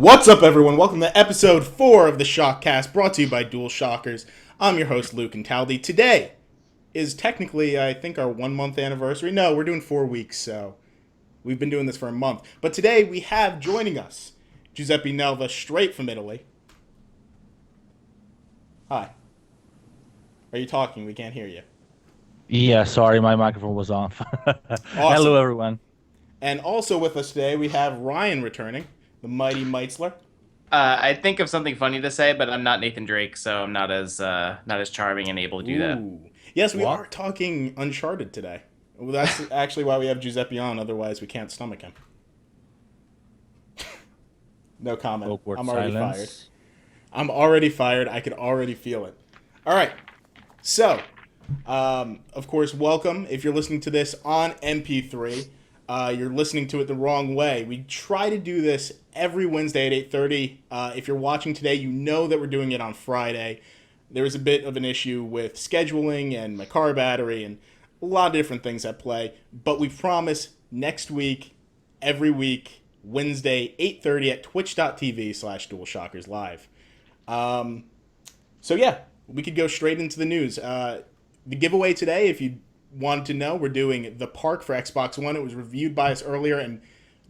What's up, everyone? Welcome to episode 4 of the ShockCast, brought to you by Dual Shockers. I'm your host, Luke Taldy. Today is technically, I think, our 1 month anniversary. No, we're doing 4 weeks, so we've been doing this for a month. But today we have joining us Giuseppe Nelva, straight from Italy. Hi. Are you talking? We can't hear you. Yeah, sorry, my microphone was off. Awesome. Hello, everyone. And also with us today, we have Ryan returning, the mighty Meitzler. I think of something funny to say, but I'm not Nathan Drake, so I'm not as charming and able to do that. Ooh. Yes, we What? are talking Uncharted today. Well, that's actually why we have Giuseppe on, otherwise we can't stomach him. No comment. Awkward I'm already silence. fired. I'm already fired. I could already feel it. All right. So, of course, welcome. If you're listening to this on MP3, you're listening to it the wrong way. We try to do this every Wednesday at 8:30. If you're watching today, you know that we're doing it on Friday. There was a bit of an issue with scheduling and my car battery and a lot of different things at play. But we promise next week, every week, Wednesday, 8:30 at twitch.tv/DualShockersLive. So yeah, we could go straight into the news. The giveaway today, if you wanted to know, we're doing The Park for Xbox One. It was reviewed by us earlier and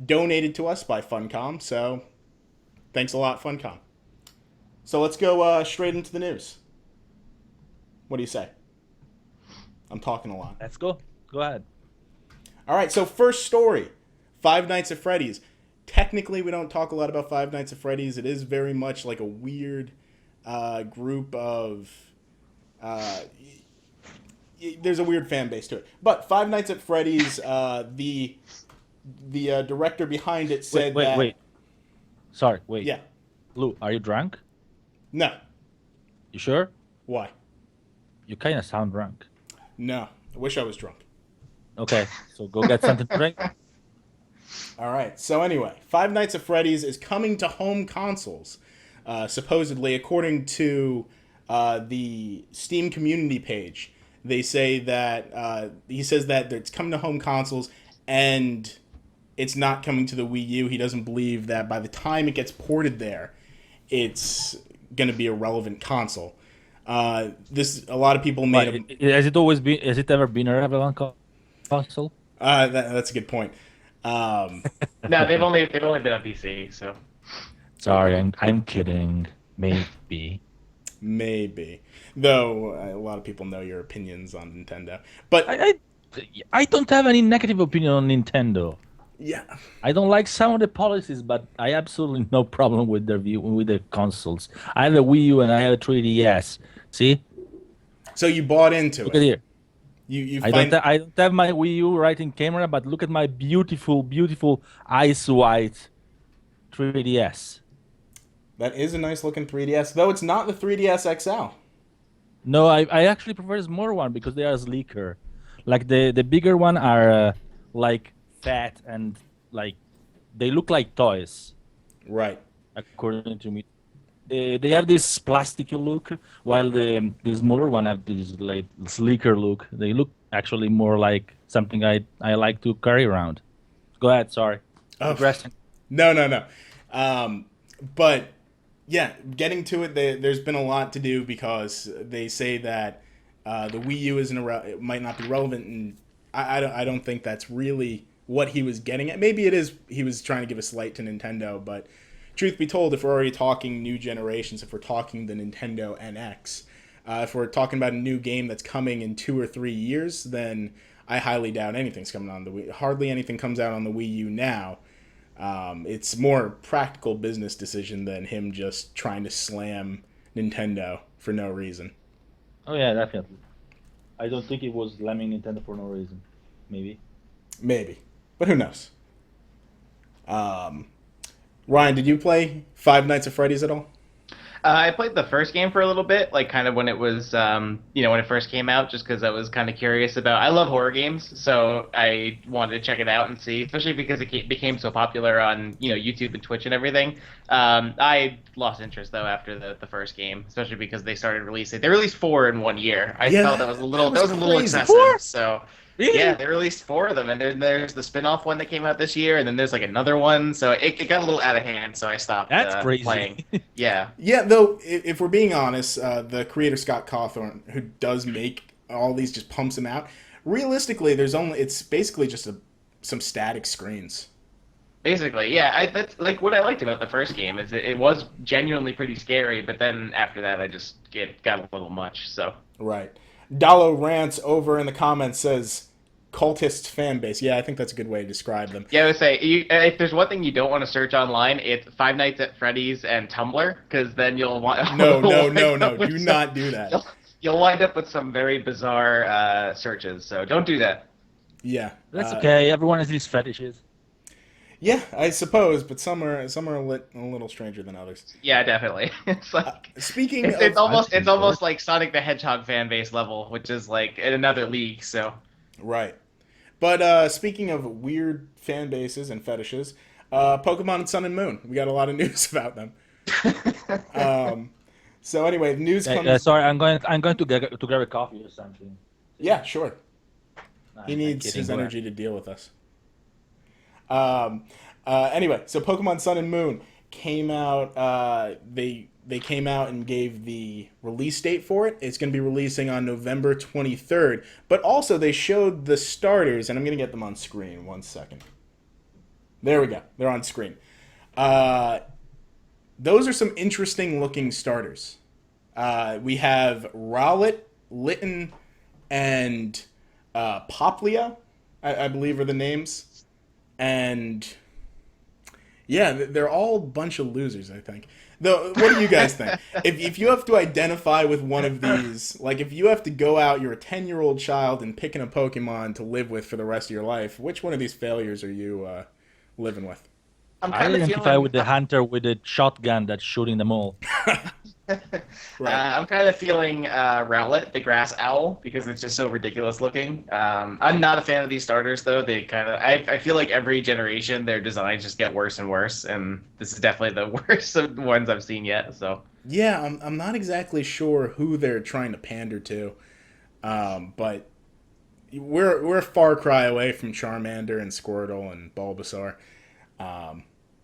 donated to us by Funcom. So thanks a lot, Funcom. So let's go straight into the news. What do you say? I'm talking a lot. Let's go. Go ahead. All right, so first story, Five Nights at Freddy's. Technically, we don't talk a lot about Five Nights at Freddy's. It is very much like a weird group of... there's a weird fan base to it. But Five Nights at Freddy's, the director behind it said that... Wait. Sorry, wait. Yeah. Lou, are you drunk? No. You sure? Why? You kind of sound drunk. No. I wish I was drunk. Okay, so go get something to drink. All right. So anyway, Five Nights at Freddy's is coming to home consoles, supposedly, according to the Steam community page. They say that he says that it's coming to home consoles and it's not coming to the Wii U. He doesn't believe that by the time it gets ported there, it's going to be a relevant console. A lot of people made Has it always been? Has it ever been a relevant console? that's a good point. No, they've only been on PC, so. Sorry, I'm kidding. Maybe. Maybe. Though a lot of people know your opinions on Nintendo. But I don't have any negative opinion on Nintendo. yeah. I don't like some of the policies, but I absolutely no problem with their view with the consoles. I have a Wii U and I have a 3DS. See? So you bought into Look it. at here. You I find don't have my Wii U right in camera, but look at my beautiful ice white 3DS. that is a nice looking 3DS, though it's not the 3DS XL. No, I actually prefer the smaller one because they are sleeker. Like the bigger one are like fat and like they look like toys, Right. according to me. They have this plasticky look, while the smaller one have this like sleeker look. They look actually more like something I like to carry around. Go ahead, sorry. Oh, Digressing. no. But yeah, getting to it, there's been a lot to do because they say that the Wii U it might not be relevant, and I don't think that's really what he was getting at. Maybe it is. He was trying to give a slight to Nintendo, but truth be told, if we're already talking new generations, if we're talking the Nintendo NX, if we're talking about a new game that's coming in 2 or 3 years, then I highly doubt anything's coming on the Wii. Hardly anything comes out on the Wii U now. It's more a practical business decision than him just trying to slam Nintendo for no reason. Oh yeah, definitely. I don't think it was slamming Nintendo for no reason. Maybe. Maybe. But who knows? Ryan, did you play Five Nights at Freddy's at all? I played the first game for a little bit, like kind of when it was, when it first came out, just because I was kind of curious about. I love horror games, so I wanted to check it out and see, especially because it became so popular on, YouTube and Twitch and everything. I lost interest though after the first game, especially because they released 4 in 1 year. I Yeah, felt that was a little that was crazy. excessive. 4? So Really? Yeah, they released 4 of them, and then there's the spin-off one that came out this year, and then there's like another one. So it got a little out of hand, so I stopped That's playing. crazy. Yeah, Yeah, though, if we're being honest, the creator Scott Cawthon, who does make all these, just pumps them out. Realistically, it's basically just some static screens. basically, yeah. That's like what I liked about the first game is it was genuinely pretty scary, but then after that, it got a little much. So Right. Dallo Rants over in the comments says, cultist fan base. Yeah, I think that's a good way to describe them. yeah, I would say if there's one thing you don't want to search online, it's Five Nights at Freddy's and Tumblr, because then you'll want No, you'll no, no, wind no. up with Do some- not do that. You'll wind up with some very bizarre searches. So don't do that. Yeah. That's okay. Everyone has these fetishes. Yeah, I suppose, but some are a little stranger than others. Yeah, definitely. It's like Speaking it's, of it's almost I've it's seen almost that. like Sonic the Hedgehog fan base level, which is like in another league. So right, but speaking of weird fan bases and fetishes, Pokemon and Sun and Moon. We got a lot of news about them. So anyway, the news comes. Sorry, I'm going to grab a coffee or something. Yeah, sure. Nah, He I'm needs kidding, his go energy to deal with us. Anyway, so Pokemon Sun and Moon came out. They came out and gave the release date for it. It's going to be releasing on November 23rd. But also they showed the starters, and I'm going to get them on screen. 1 second. There we go. They're on screen. Those are some interesting looking starters. We have Rowlet, Litten, and Popplio, I believe are the names. And yeah, they're all a bunch of losers, I think. Though, what do you guys think? If you have to identify with one of these, like if you have to go out, you're a 10-year-old child and picking a Pokemon to live with for the rest of your life, which one of these failures are you living with? I'm I kind of identify feeling with the hunter with the shotgun that's shooting them all. Right. I'm kind of feeling Rowlet, the grass owl, because it's just so ridiculous looking. I'm not a fan of these starters though. I feel like every generation their designs just get worse and worse, and this is definitely the worst of the ones I've seen yet. So Yeah, I'm not exactly sure who they're trying to pander to, but we're a far cry away from Charmander and Squirtle and Bulbasaur.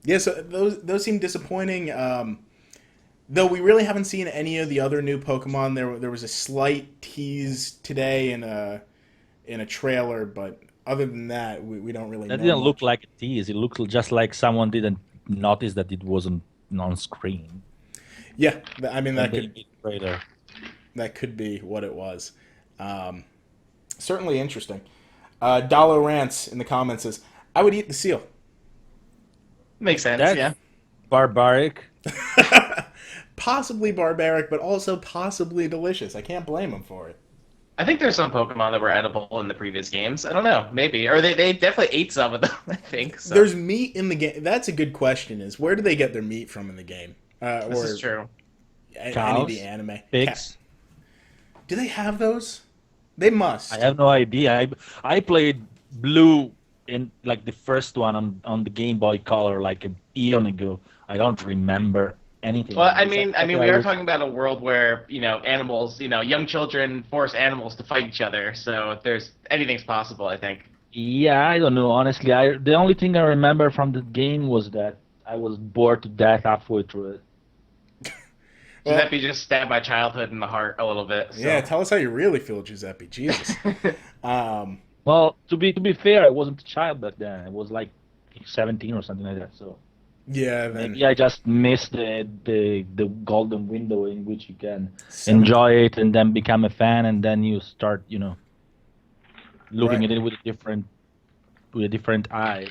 Yeah, so those seem disappointing. Though we really haven't seen any of the other new Pokemon. There was a slight tease today in a trailer, but other than that, we don't really That know didn't look much. like a tease. It looked just like someone didn't notice that it wasn't on screen. Yeah, I mean And they made a trailer. that could be what it was. Certainly interesting. Dollar Rants in the comments says, "I would eat the seal." makes sense. That's Yeah. barbaric. Possibly barbaric, but also possibly delicious. I can't blame him for it. I think there's some Pokemon that were edible in the previous games. I don't know, maybe, or they definitely ate some of them. I think so. There's meat in the game. That's a good question. Is where do they get their meat from in the game? This Or is true. any of Cows? the anime? Pigs. Do they have those? They must. I have no idea. I played Blue in like the first one on the Game Boy Color like an eon ago. I don't remember anything. Well, I mean, we are was- talking about a world where animals, young children force animals to fight each other. So if there's anything's possible, I think. Yeah, I don't know. Honestly, the only thing I remember from the game was that I was bored to death halfway through it. Well- Giuseppe just stabbed my childhood in the heart a little bit. So. Yeah, tell us how you really feel, Giuseppe. Jesus. Well, to be fair, I wasn't a child back then. I was like 17 or something like that. So Yeah, then maybe I just missed the golden window in which you can Seven- enjoy it and then become a fan, and then you start, looking Right. at it with a different eye.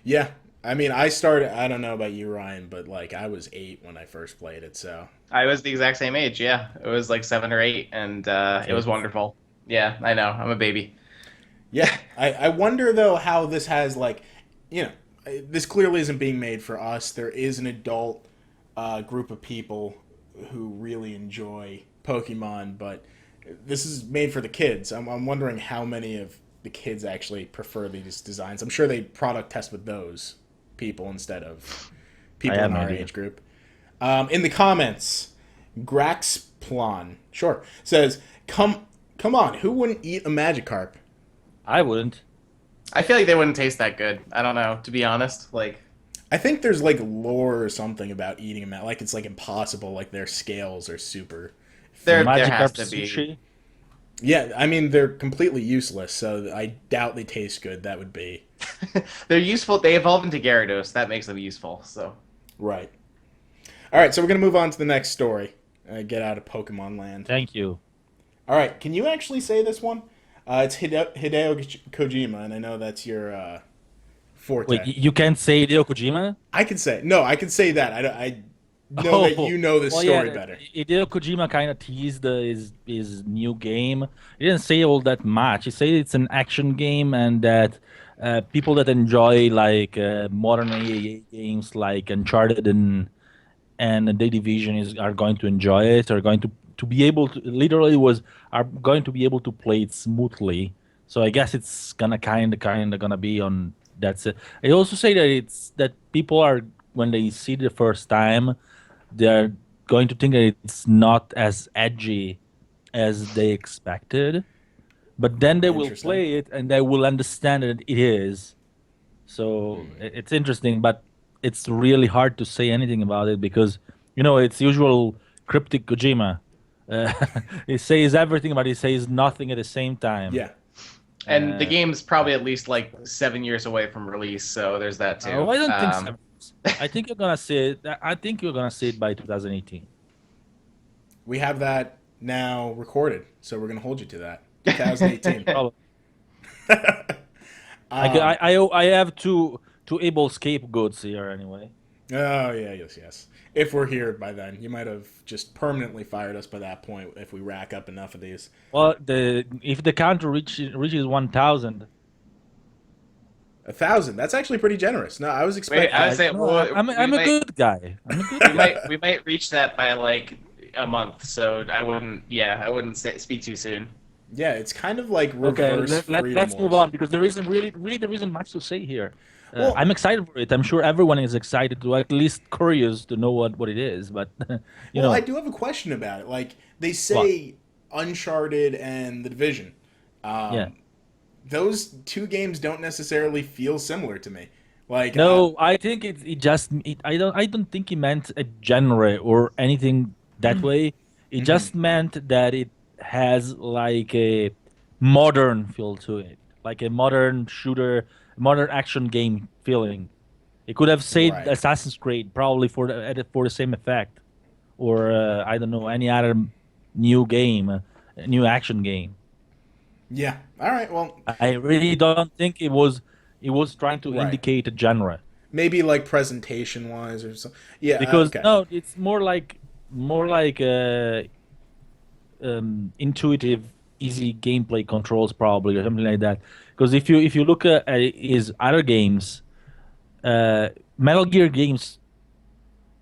Yeah, I mean, I started. I don't know about you, Ryan, but like I was 8 when I first played it. So I was the exact same age. Yeah, it was like 7 or 8, and it was wonderful. Yeah, I know. I'm a baby. yeah, I wonder though how this has like, this clearly isn't being made for us. There is an adult group of people who really enjoy Pokemon, but this is made for the kids. I'm wondering how many of the kids actually prefer these designs. I'm sure they product test with those people instead of people have in no our idea. age group. In the comments, Graxplon, sure, says, come on, who wouldn't eat a Magikarp? I wouldn't. I feel like they wouldn't taste that good. I don't know, to be honest. Like, I think there's like lore or something about eating them out. Like it's like impossible. Like their scales are super. there Magikarp has to be. sushi. Yeah, I mean they're completely useless. So I doubt they taste good. That would be They're useful. They evolve into Gyarados. That makes them useful. So right. All right, so we're gonna move on to the next story. Get out of Pokemon Land. Thank you. All right, can you actually say this one? It's Hideo Kojima, and I know that's your forte. Wait, you can't say Hideo Kojima? I can say no. I can say that. I know that you know the story better. Hideo Kojima kind of teased his new game. He didn't say all that much. He said it's an action game and that people that enjoy like modern AAA games like Uncharted and The Division are going to enjoy it. Are going to be able to literally are going to be able to play it smoothly. So I guess it's gonna kind of gonna be on. That's it. I also say that it's that people are when they see the first time, they're going to think that it's not as edgy as they expected, but then they will Interesting. play it and they will understand that it is. So it's interesting, but it's really hard to say anything about it because it's usual cryptic Kojima. Uh, he says everything, but he says nothing at the same time. Yeah. and the game's probably at least like 7 years away from release. So there's that too. I don't think so. I think you're gonna see it. I think you're gonna see it by 2018. We have that now recorded, so we're gonna hold you to that. 2018. Probably. I have two able scapegoats here anyway. Oh yeah, yes. If we're here by then, you might have just permanently fired us by that point if we rack up enough of these. Well, if the count reaches 1,000, 1,000. That's actually pretty generous. No, I was expecting. Wait, I was saying, well, I'm a good guy. I'm a good guy. we might reach that by like a month. So I wouldn't speak too soon. Yeah, it's kind of like Okay, reverse freedom let's move wars. on because there isn't really there isn't much to say here. Well- I'm excited for it. I'm sure everyone is excited to at least curious to know what it is. But you know, I do have a question about it. Like they say, Uncharted and The Division. Yeah. Those two games don't necessarily feel similar to me. Like no, I think I don't think he meant a genre or anything that way. It just meant that it has like a modern feel to it, like a modern shooter, modern action game feeling. It could have said Right. Assassin's Creed probably for the same effect, or I don't know any other new game, new action game. yeah. All right. Well, I really don't think it was trying to Right. indicate a genre. maybe like presentation wise or something. Yeah. Because okay. no, it's more like intuitive, easy gameplay controls probably or something like that. Because if you look at his other games, Metal Gear games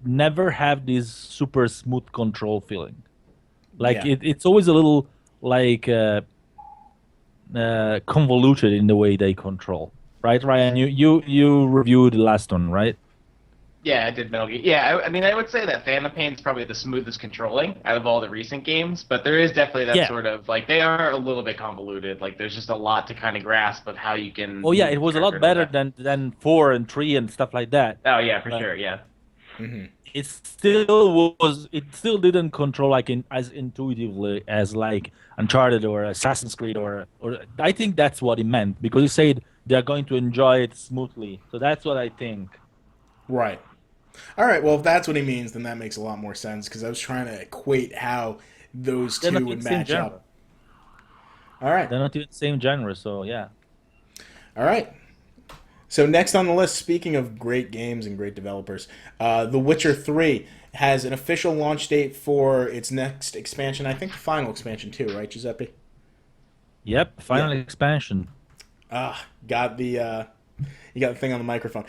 never have this super smooth control feeling. Like Yeah. it's always a little like convoluted in the way they control. Right, Ryan? You reviewed the last one, right? Yeah, I did Metal Gear. Yeah, I mean, I would say that Phantom Pain's probably the smoothest controlling out of all the recent games, but there is definitely that sort of, like, they are a little bit convoluted. Like, there's just a lot to kind of grasp of how you can... Oh yeah, it was a lot better than... than 4 and 3 and stuff like that. Oh, yeah, for sure, yeah. It still didn't control like as intuitively as like Uncharted or Assassin's Creed or I think that's what he meant because he said they're going to enjoy it smoothly. So that's what I think. Right. All right. Well, if that's what he means, then that makes a lot more sense because I was trying to equate how those They're two not would the same match genre. up. All right. They're not even the same genre, so yeah. All right. So next on the list, speaking of great games and great developers, The Witcher 3 has an official launch date for its next expansion. I think the final expansion too, right, Giuseppe? Yep, final expansion. Got the you got the thing on the microphone.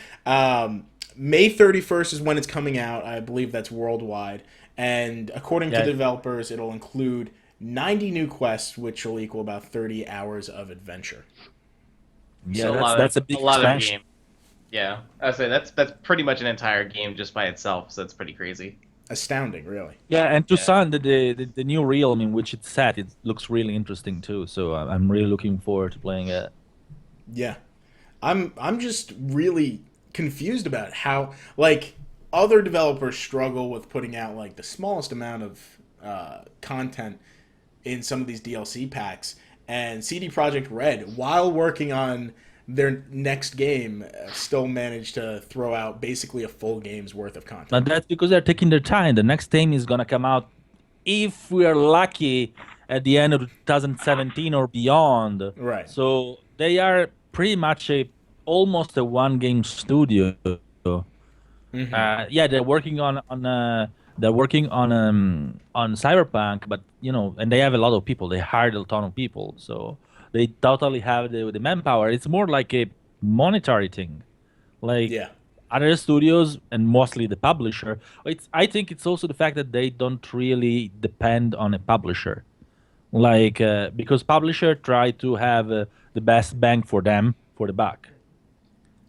May 31st is when it's coming out. I believe that's worldwide. And according to the developers, it'll include 90 new quests, which will equal about 30 hours of adventure. Yeah, So that's a big lot of expansion. game. Yeah, I would say that's pretty much an entire game just by itself, so that's pretty crazy. Astounding, really. Yeah, and Tucson, the new realm in which it's set, it looks really interesting too. So I'm really looking forward to playing it. Yeah. I'm just really confused about how like other developers struggle with putting out like the smallest amount of content in some of these DLC packs, and CD Projekt Red, while working on their next game, still managed to throw out basically a full game's worth of content. But that's because they're taking their time. The next game is gonna come out, if we are lucky, at the end of 2017 or beyond. Right. So they are pretty much a almost a one game studio. Yeah, they're working on Cyberpunk, but and they have a lot of people. They hired a ton of people, so they totally have the manpower. It's more like a monetary thing, like Yeah. other studios and mostly the publisher. I think it's also the fact that they don't really depend on a publisher, like because publisher try to have the best bang for them for the buck.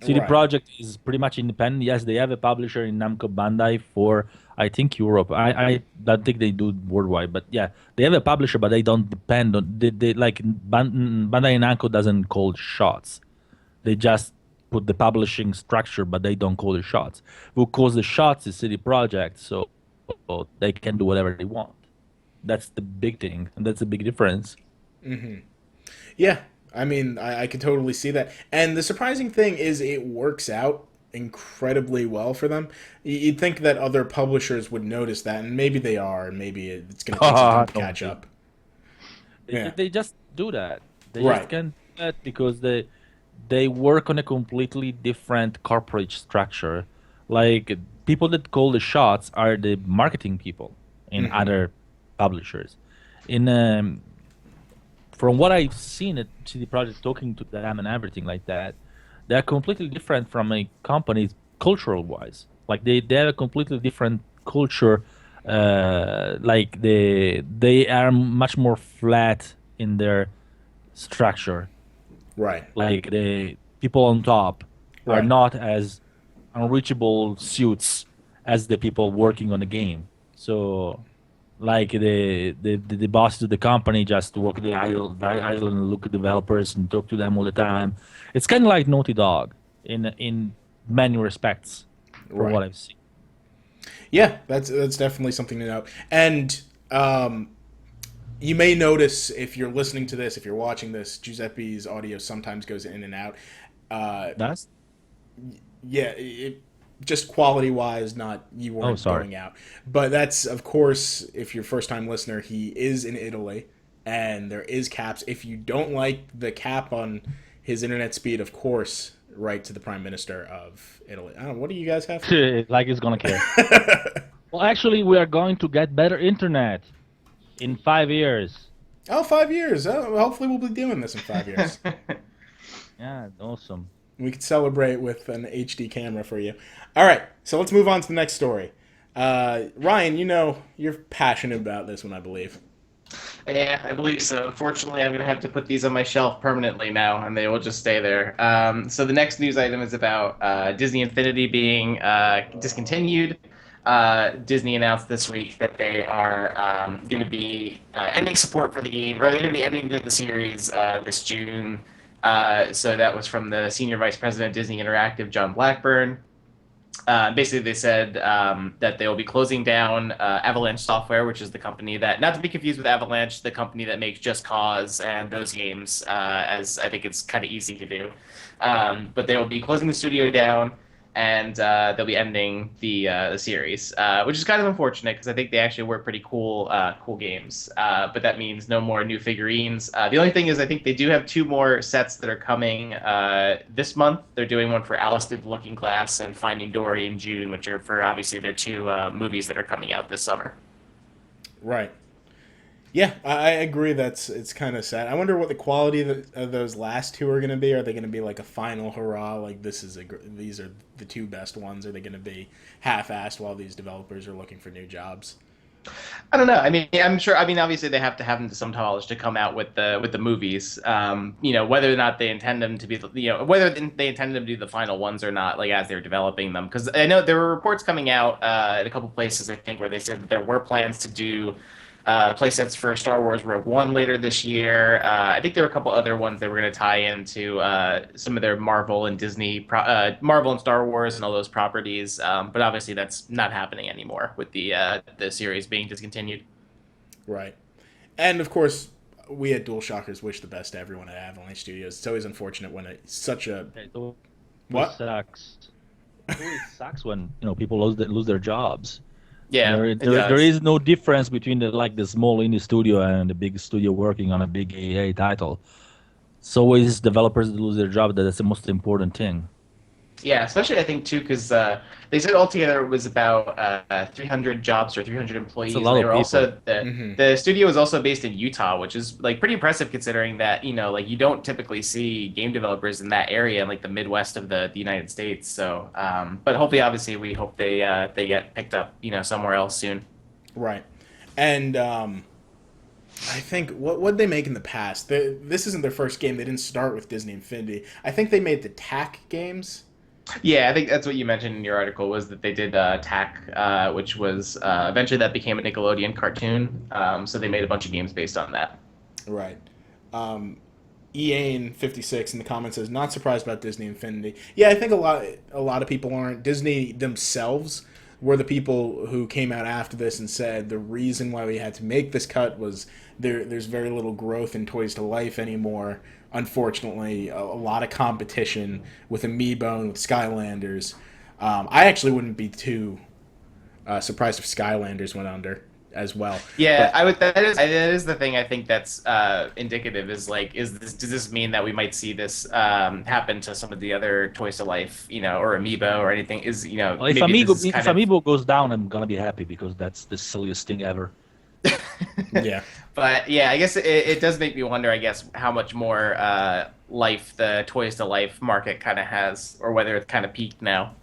CD Right. Projekt is pretty much independent. Yes, they have a publisher in Namco Bandai for I think Europe. I don't think they do worldwide, but yeah, they have a publisher, but they don't depend on they like Bandai Namco doesn't call shots. They just put the publishing structure, but they don't call the shots. Who calls the shots is CD Projekt, so they can do whatever they want. That's the big thing, and that's a big difference. Yeah, I mean, I could totally see that. And the surprising thing is, it works out incredibly well for them. You'd think that other publishers would notice that, and maybe they are, and maybe it's going to take some time to Don't catch think. up. They, Yeah. they just do that. They Right. just can't do that because they work on a completely different corporate structure. Like people that call the shots are the marketing people in other publishers. In From what I've seen at CD Projekt, talking to them and everything like that, they're completely different from a company cultural wise. Like they have a completely different culture. Like they are much more flat in their structure. Right. Like the people on top are Right. not as unreachable suits as the people working on the game. So like the boss of the company just walk the island and look at developers and talk to them all the time. It's kind of like Naughty Dog in many respects, from Right. what I've seen. Yeah, that's definitely something to note. And you may notice if you're listening to this, if you're watching this, Giuseppe's audio sometimes goes in and out. That's Yeah, just quality wise, not you weren't sorry. going out. But that's, of course, if you're first time listener, he is in Italy, and there is caps. If you don't like the cap on his internet speed, of course, write to the Prime Minister of Italy. I don't know, what do you guys have? Like it's gonna care. Well, actually, we are going to get better internet in 5 years. Oh, 5 years. Oh, hopefully we'll be doing this in 5 years. Yeah, awesome. We could celebrate with an HD camera for you. All right, so let's move on to the next story. Ryan, you're passionate about this one, I believe. Yeah, I believe so. Unfortunately, I'm going to have to put these on my shelf permanently now, and they will just stay there. So the next news item is about Disney Infinity being discontinued. Disney announced this week that they are going to be ending support for the game, or they're going to be ending the series this June. So that was from the Senior Vice President of Disney Interactive, John Blackburn. Basically, they said that they will be closing down Avalanche Software, which is the company that, not to be confused with Avalanche, the company that makes Just Cause and those games, as I think it's kind of easy to do. But they will be closing the studio down, and they'll be ending the series, which is kind of unfortunate because I think they actually were pretty cool games. But that means no more new figurines. The only thing is I think they do have 2 more sets that are coming this month. They're doing one for Alice Through the Looking Glass and Finding Dory in June, which are for obviously their 2 movies that are coming out this summer. Right. Yeah, I agree. It's kind of sad. I wonder what the quality of those last 2 are going to be. Are they going to be like a final hurrah? Like these are the 2 best ones. Are they going to be half-assed while these developers are looking for new jobs? I don't know. I mean, I'm sure. I mean, obviously they have to have them to some knowledge to come out with the movies. Whether or not they intend them to be, whether they intend them to do the final ones or not, like as they're developing them. Because I know there were reports coming out in a couple places, I think, where they said that there were plans to do playsets for Star Wars Rogue One later this year. I think there were a couple other ones that were going to tie into some of their Marvel and Marvel and Star Wars and all those properties. But obviously, that's not happening anymore with the series being discontinued. Right. And of course, we at DualShockers wish the best to everyone at Avalanche Studios. It's always unfortunate when it's such a what sucks. It always sucks when people lose their jobs. Yeah, there is no difference between the small indie studio and the big studio working on a big EA title. It's always developers that lose their job. That's the most important thing. Yeah, especially I think too because they said altogether it was about 300 jobs or 300 employees. That's a lot they were of also Mm-hmm. the studio is also based in Utah, which is like pretty impressive considering that like you don't typically see game developers in that area in like the Midwest of the United States. So, but hopefully, obviously, we hope they get picked up somewhere else soon. Right. And I think what they make in the past. This isn't their first game. They didn't start with Disney Infinity. I think they made the TAC games. Yeah, I think that's what you mentioned in your article was that they did TAC, which was eventually that became a Nickelodeon cartoon. So they made a bunch of games based on that. Right. EA56 in the comments says not surprised about Disney Infinity. Yeah, I think a lot of people aren't. Disney themselves were the people who came out after this and said the reason why we had to make this cut was there's very little growth in Toys to Life anymore. Unfortunately, a lot of competition with Amiibo and with Skylanders. I actually wouldn't be too surprised if Skylanders went under as well. Yeah, I would. That is the thing. I think that's indicative. Is does this mean that we might see this happen to some of the other Toys to Life, or Amiibo or anything? Well, if Amiibo goes down, I'm gonna be happy because that's the silliest thing ever. Yeah. But yeah, I guess it does make me wonder. I guess how much more life the Toys to Life market kind of has, or whether it's kind of peaked now.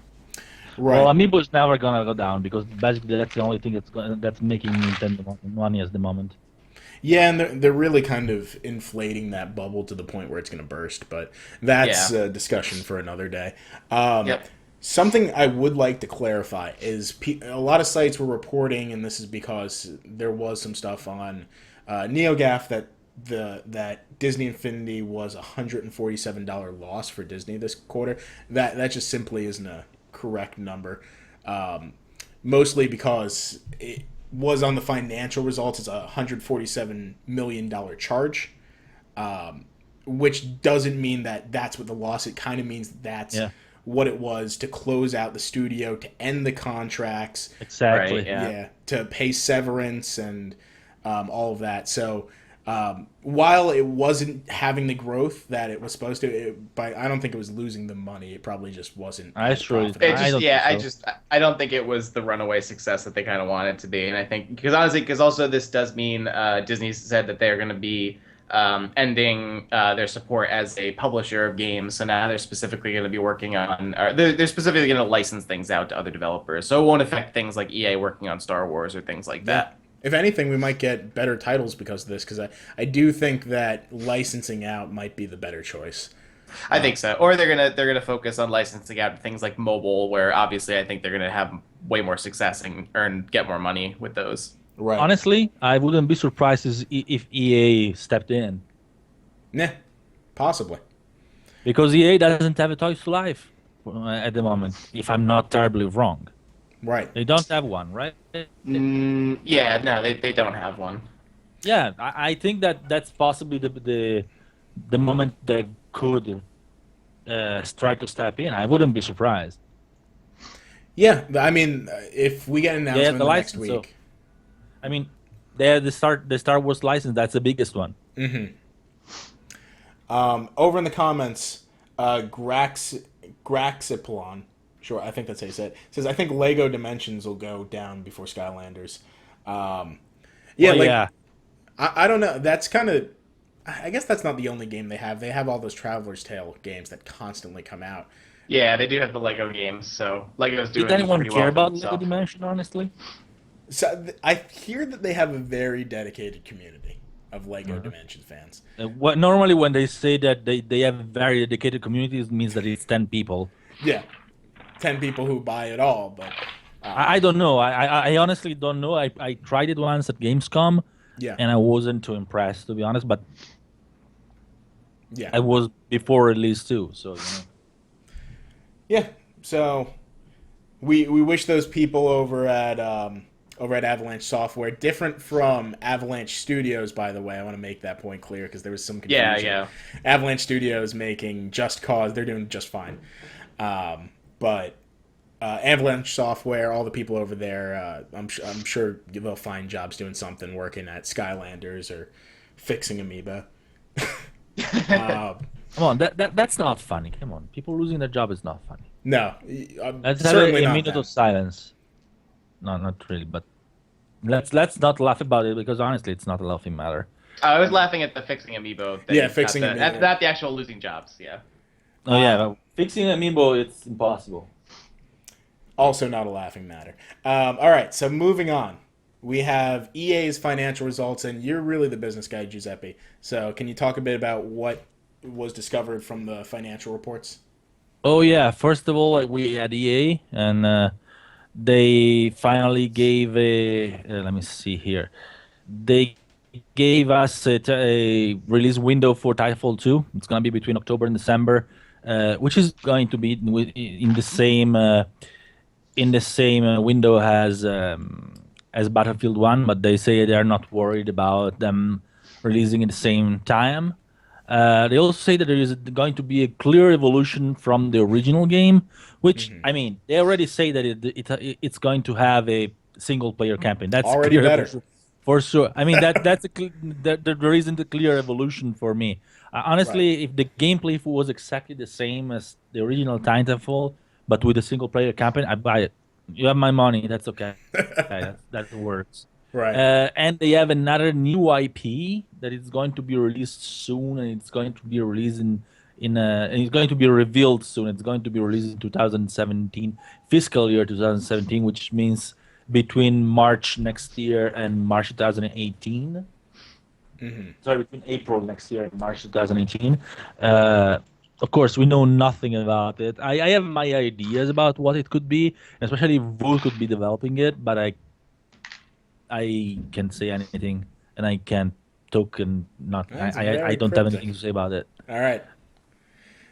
Right. Well, Amiibo is never gonna go down because basically that's the only thing that's making Nintendo money at the moment. Yeah, and they're really kind of inflating that bubble to the point where it's going to burst, but that's a discussion for another day. Yep. Something I would like to clarify is a lot of sites were reporting, and this is because there was some stuff on NeoGAF that Disney Infinity was a $147 loss for Disney this quarter. That just simply isn't a correct number. Mostly because it was on the financial results as a $147 million charge, which doesn't mean that that's what the loss. It kind of means that's what it was to close out the studio, to end the contracts. Exactly. Right, Yeah, to pay severance and all of that. So while it wasn't having the growth that it was supposed to, but I don't think it was losing the money. It probably just wasn't. I don't I don't think it was the runaway success that they kind of wanted to be, and I think because also this does mean Disney said that they're going to be ending their support as a publisher of games. So now they're specifically going to be working on, they're specifically going to license things out to other developers. So it won't affect things like EA working on Star Wars or things like that. If anything, we might get better titles because of this, because I do think that licensing out might be the better choice. I think so. Or they're gonna focus on licensing out things like mobile, where obviously I think they're gonna have way more success and get more money with those. Right. Honestly, I wouldn't be surprised if EA stepped in. Nah, possibly. Because EA doesn't have a Toys to Life at the moment, if I'm not terribly wrong. Right. They don't have one, right? Yeah, no, they don't have one. Yeah, I think that's possibly the moment they could try to step in. I wouldn't be surprised. Yeah, I mean, if we get an announcement next week. So, I mean, they have the Star Wars license. That's the biggest one. Mm-hmm. Over in the comments, Graxipolon, sure, I think that's how you say it, says, I think Lego Dimensions will go down before Skylanders. Yeah. I don't know. That's kind of, I guess that's not the only game they have. They have all those Traveler's Tale games that constantly come out. Yeah, they do have the Lego games, so Lego's doing Did anyone pretty care well about Lego Dimension, honestly? So I hear that they have a very dedicated community of Lego Dimension fans. Normally when they say that they have very dedicated communities, it means that it's 10 people. Yeah, 10 people who buy it all, but I don't know. I honestly don't know. I tried it once at Gamescom, Yeah. and I wasn't too impressed, to be honest. But Yeah. I was before release too, so Yeah. So we wish those people over at Avalanche Software, different from Avalanche Studios, by the way. I want to make that point clear because there was some confusion. Yeah. Avalanche Studios making Just Cause, they're doing just fine. But Avalanche Software, all the people over there, I'm sure they'll find jobs doing something, working at Skylanders or fixing Amoeba. come on, that's not funny. Come on, people losing their job is not funny. No, Let's have certainly a not minute them. of silence. No, not really, but let's not laugh about it because honestly, it's not a laughing matter. I was laughing at the fixing amiibo thing. Yeah, fixing amiibo. That's not the actual losing jobs. Yeah. Oh yeah, but fixing amiibo, it's impossible. Also not a laughing matter. All right, so moving on. We have EA's financial results, and you're really the business guy, Giuseppe. So can you talk a bit about what was discovered from the financial reports? Oh yeah, first of all, we had EA, and they finally gave a. Let me see here. They gave us a release window for Titanfall 2. It's gonna be between October and December, which is going to be in the same window as Battlefield 1, but they say they are not worried about them releasing at the same time. They also say that there is going to be a clear evolution from the original game, which I mean, they already say that it's going to have a single player campaign. That's Already clear better. for sure. I mean there isn't a clear evolution for me. Honestly, if the gameplay was exactly the same as the original Titanfall, but with a single player campaign, I buy it. You have my money. That's okay. That works. Right. And they have another new IP that is going to be released soon, and it's going to be released and it's going to be revealed soon. It's going to be released in 2017, fiscal year 2017, which means between March next year and March 2018. Sorry, between April next year and March 2018. Of course, we know nothing about it. I have my ideas about what it could be, especially Vu could be developing it, but I can't say anything, and I can't talk and not. That's I very don't have cryptic. anything to say about it. All right.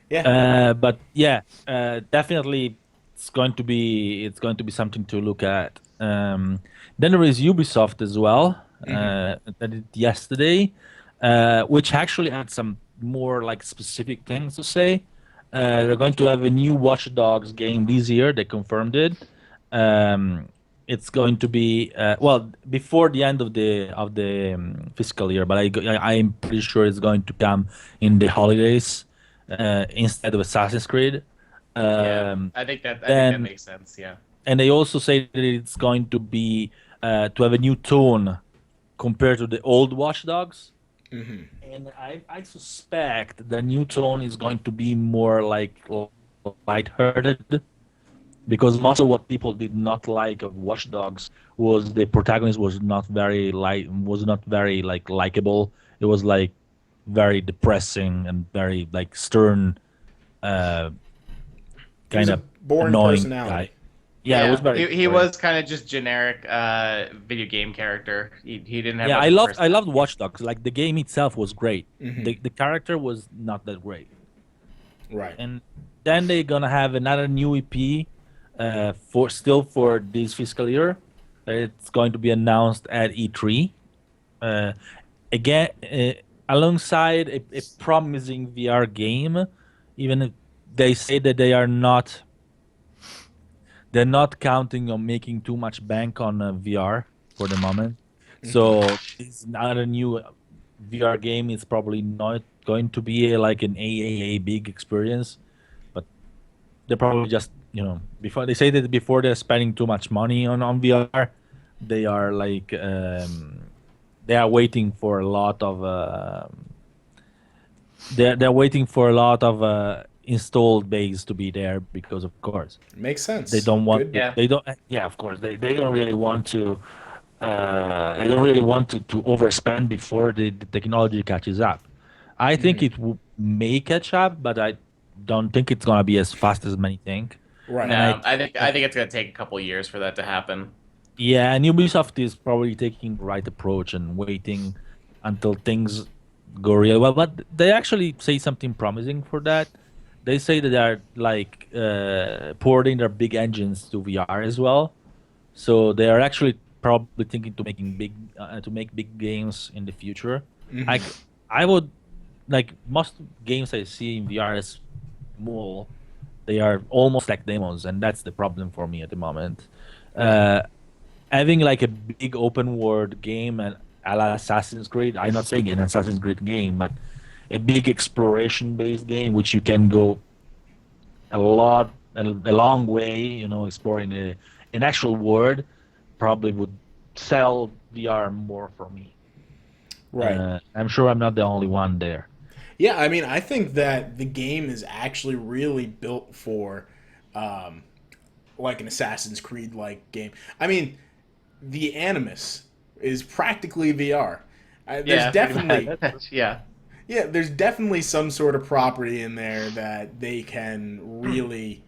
Yeah. But yeah, definitely it's going to be something to look at. Then there is Ubisoft as well. That did yesterday, which actually had some more like specific things to say. They're going to have a new Watch Dogs game this year. They confirmed it. It's going to be well before the end of the fiscal year, but I'm pretty sure it's going to come in the holidays instead of Assassin's Creed. I think that makes sense. Yeah. And they also say that it's going to be to have a new tone compared to the old Watch Dogs. And I suspect the new tone is going to be more like lighthearted, because most of what people did not like of Watch Dogs was the protagonist was not very likable. It was like very depressing and very like stern, kind of boring annoying personality. guy. Yeah, it was very. He boring. was kind of just generic video game character. He didn't have. Yeah, much I loved Watch Dogs. Like the game itself was great. Mm-hmm. The character was not that great. Right. And then they're gonna have another new EP for this fiscal year. It's going to be announced at E3. Again, alongside a promising VR game, even if they say that they're not counting on making too much bank on VR for the moment. So it's not a new VR game. It's probably not going to be like an AAA big experience, but they're probably just before they're spending too much money on VR, they are like they are waiting for a lot of they're waiting for a lot of installed base to be there, because of course Makes sense. they don't want Yeah. they don't of course they don't really want to to overspend before the technology catches up. I think it may catch up, but I don't think it's gonna be as fast as many think. Right. And No, I think it's gonna take a couple years for that to happen. yeah, and Ubisoft is probably taking the right approach and waiting until things go real well. But they actually say something promising for that. They say that they are like porting their big engines to VR as well. So they are actually probably thinking to make big games in the future. Mhm. I I would like most games I see in VR is small. They are almost like demos, and that's the problem for me at the moment. Right. Having like a big open world game and a la Assassin's Creed. I'm not saying an Assassin's Creed game, but a big exploration based game which you can go a long way, exploring an actual world, probably would sell VR more for me. Right. I'm sure I'm not the only one there. Yeah, I mean, I think that the game is actually really built for, um, like an Assassin's Creed like game. I mean, the Animus is practically VR. There's Yeah, pretty definitely, much. Yeah. yeah, there's definitely some sort of property in there that they can really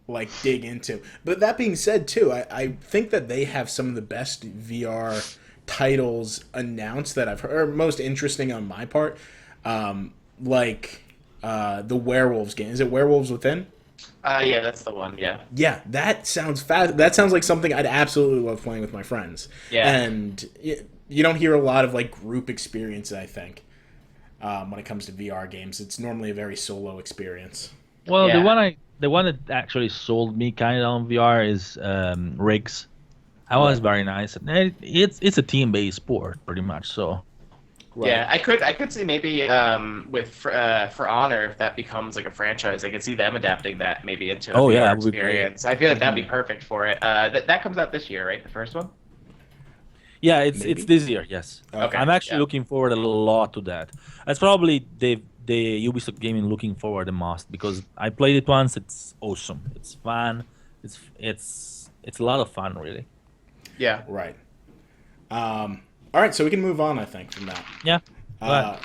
like dig into. But that being said, too, I think that they have some of the best VR titles announced that I've heard, or most interesting on my part. Um, like the Werewolves game. Is it Werewolves Within? Yeah, that's the one. Yeah. Yeah, that sounds fast. That sounds like something I'd absolutely love playing with my friends. Yeah. And you don't hear a lot of like group experience, I think, when it comes to VR games. It's normally a very solo experience. Well, Yeah. the one that actually sold me kind of on VR is Rigs. That was Right. very nice. And it's a team based sport pretty much. So Right. Yeah, I could see maybe with For Honor, if that becomes like a franchise, I could see them adapting that maybe into a oh yeah, VR that would be great. experience. I feel like that'd be perfect for it. That comes out this year, right? The first one. Yeah, it's Maybe. this year. Yes, Okay. I'm actually Yeah. looking forward a lot to that. That's probably the Ubisoft gaming looking forward the most because I played it once. It's awesome. It's fun. It's a lot of fun, really. Yeah. Right. All right, so we can move on, I think, from that. Yeah. Uh, But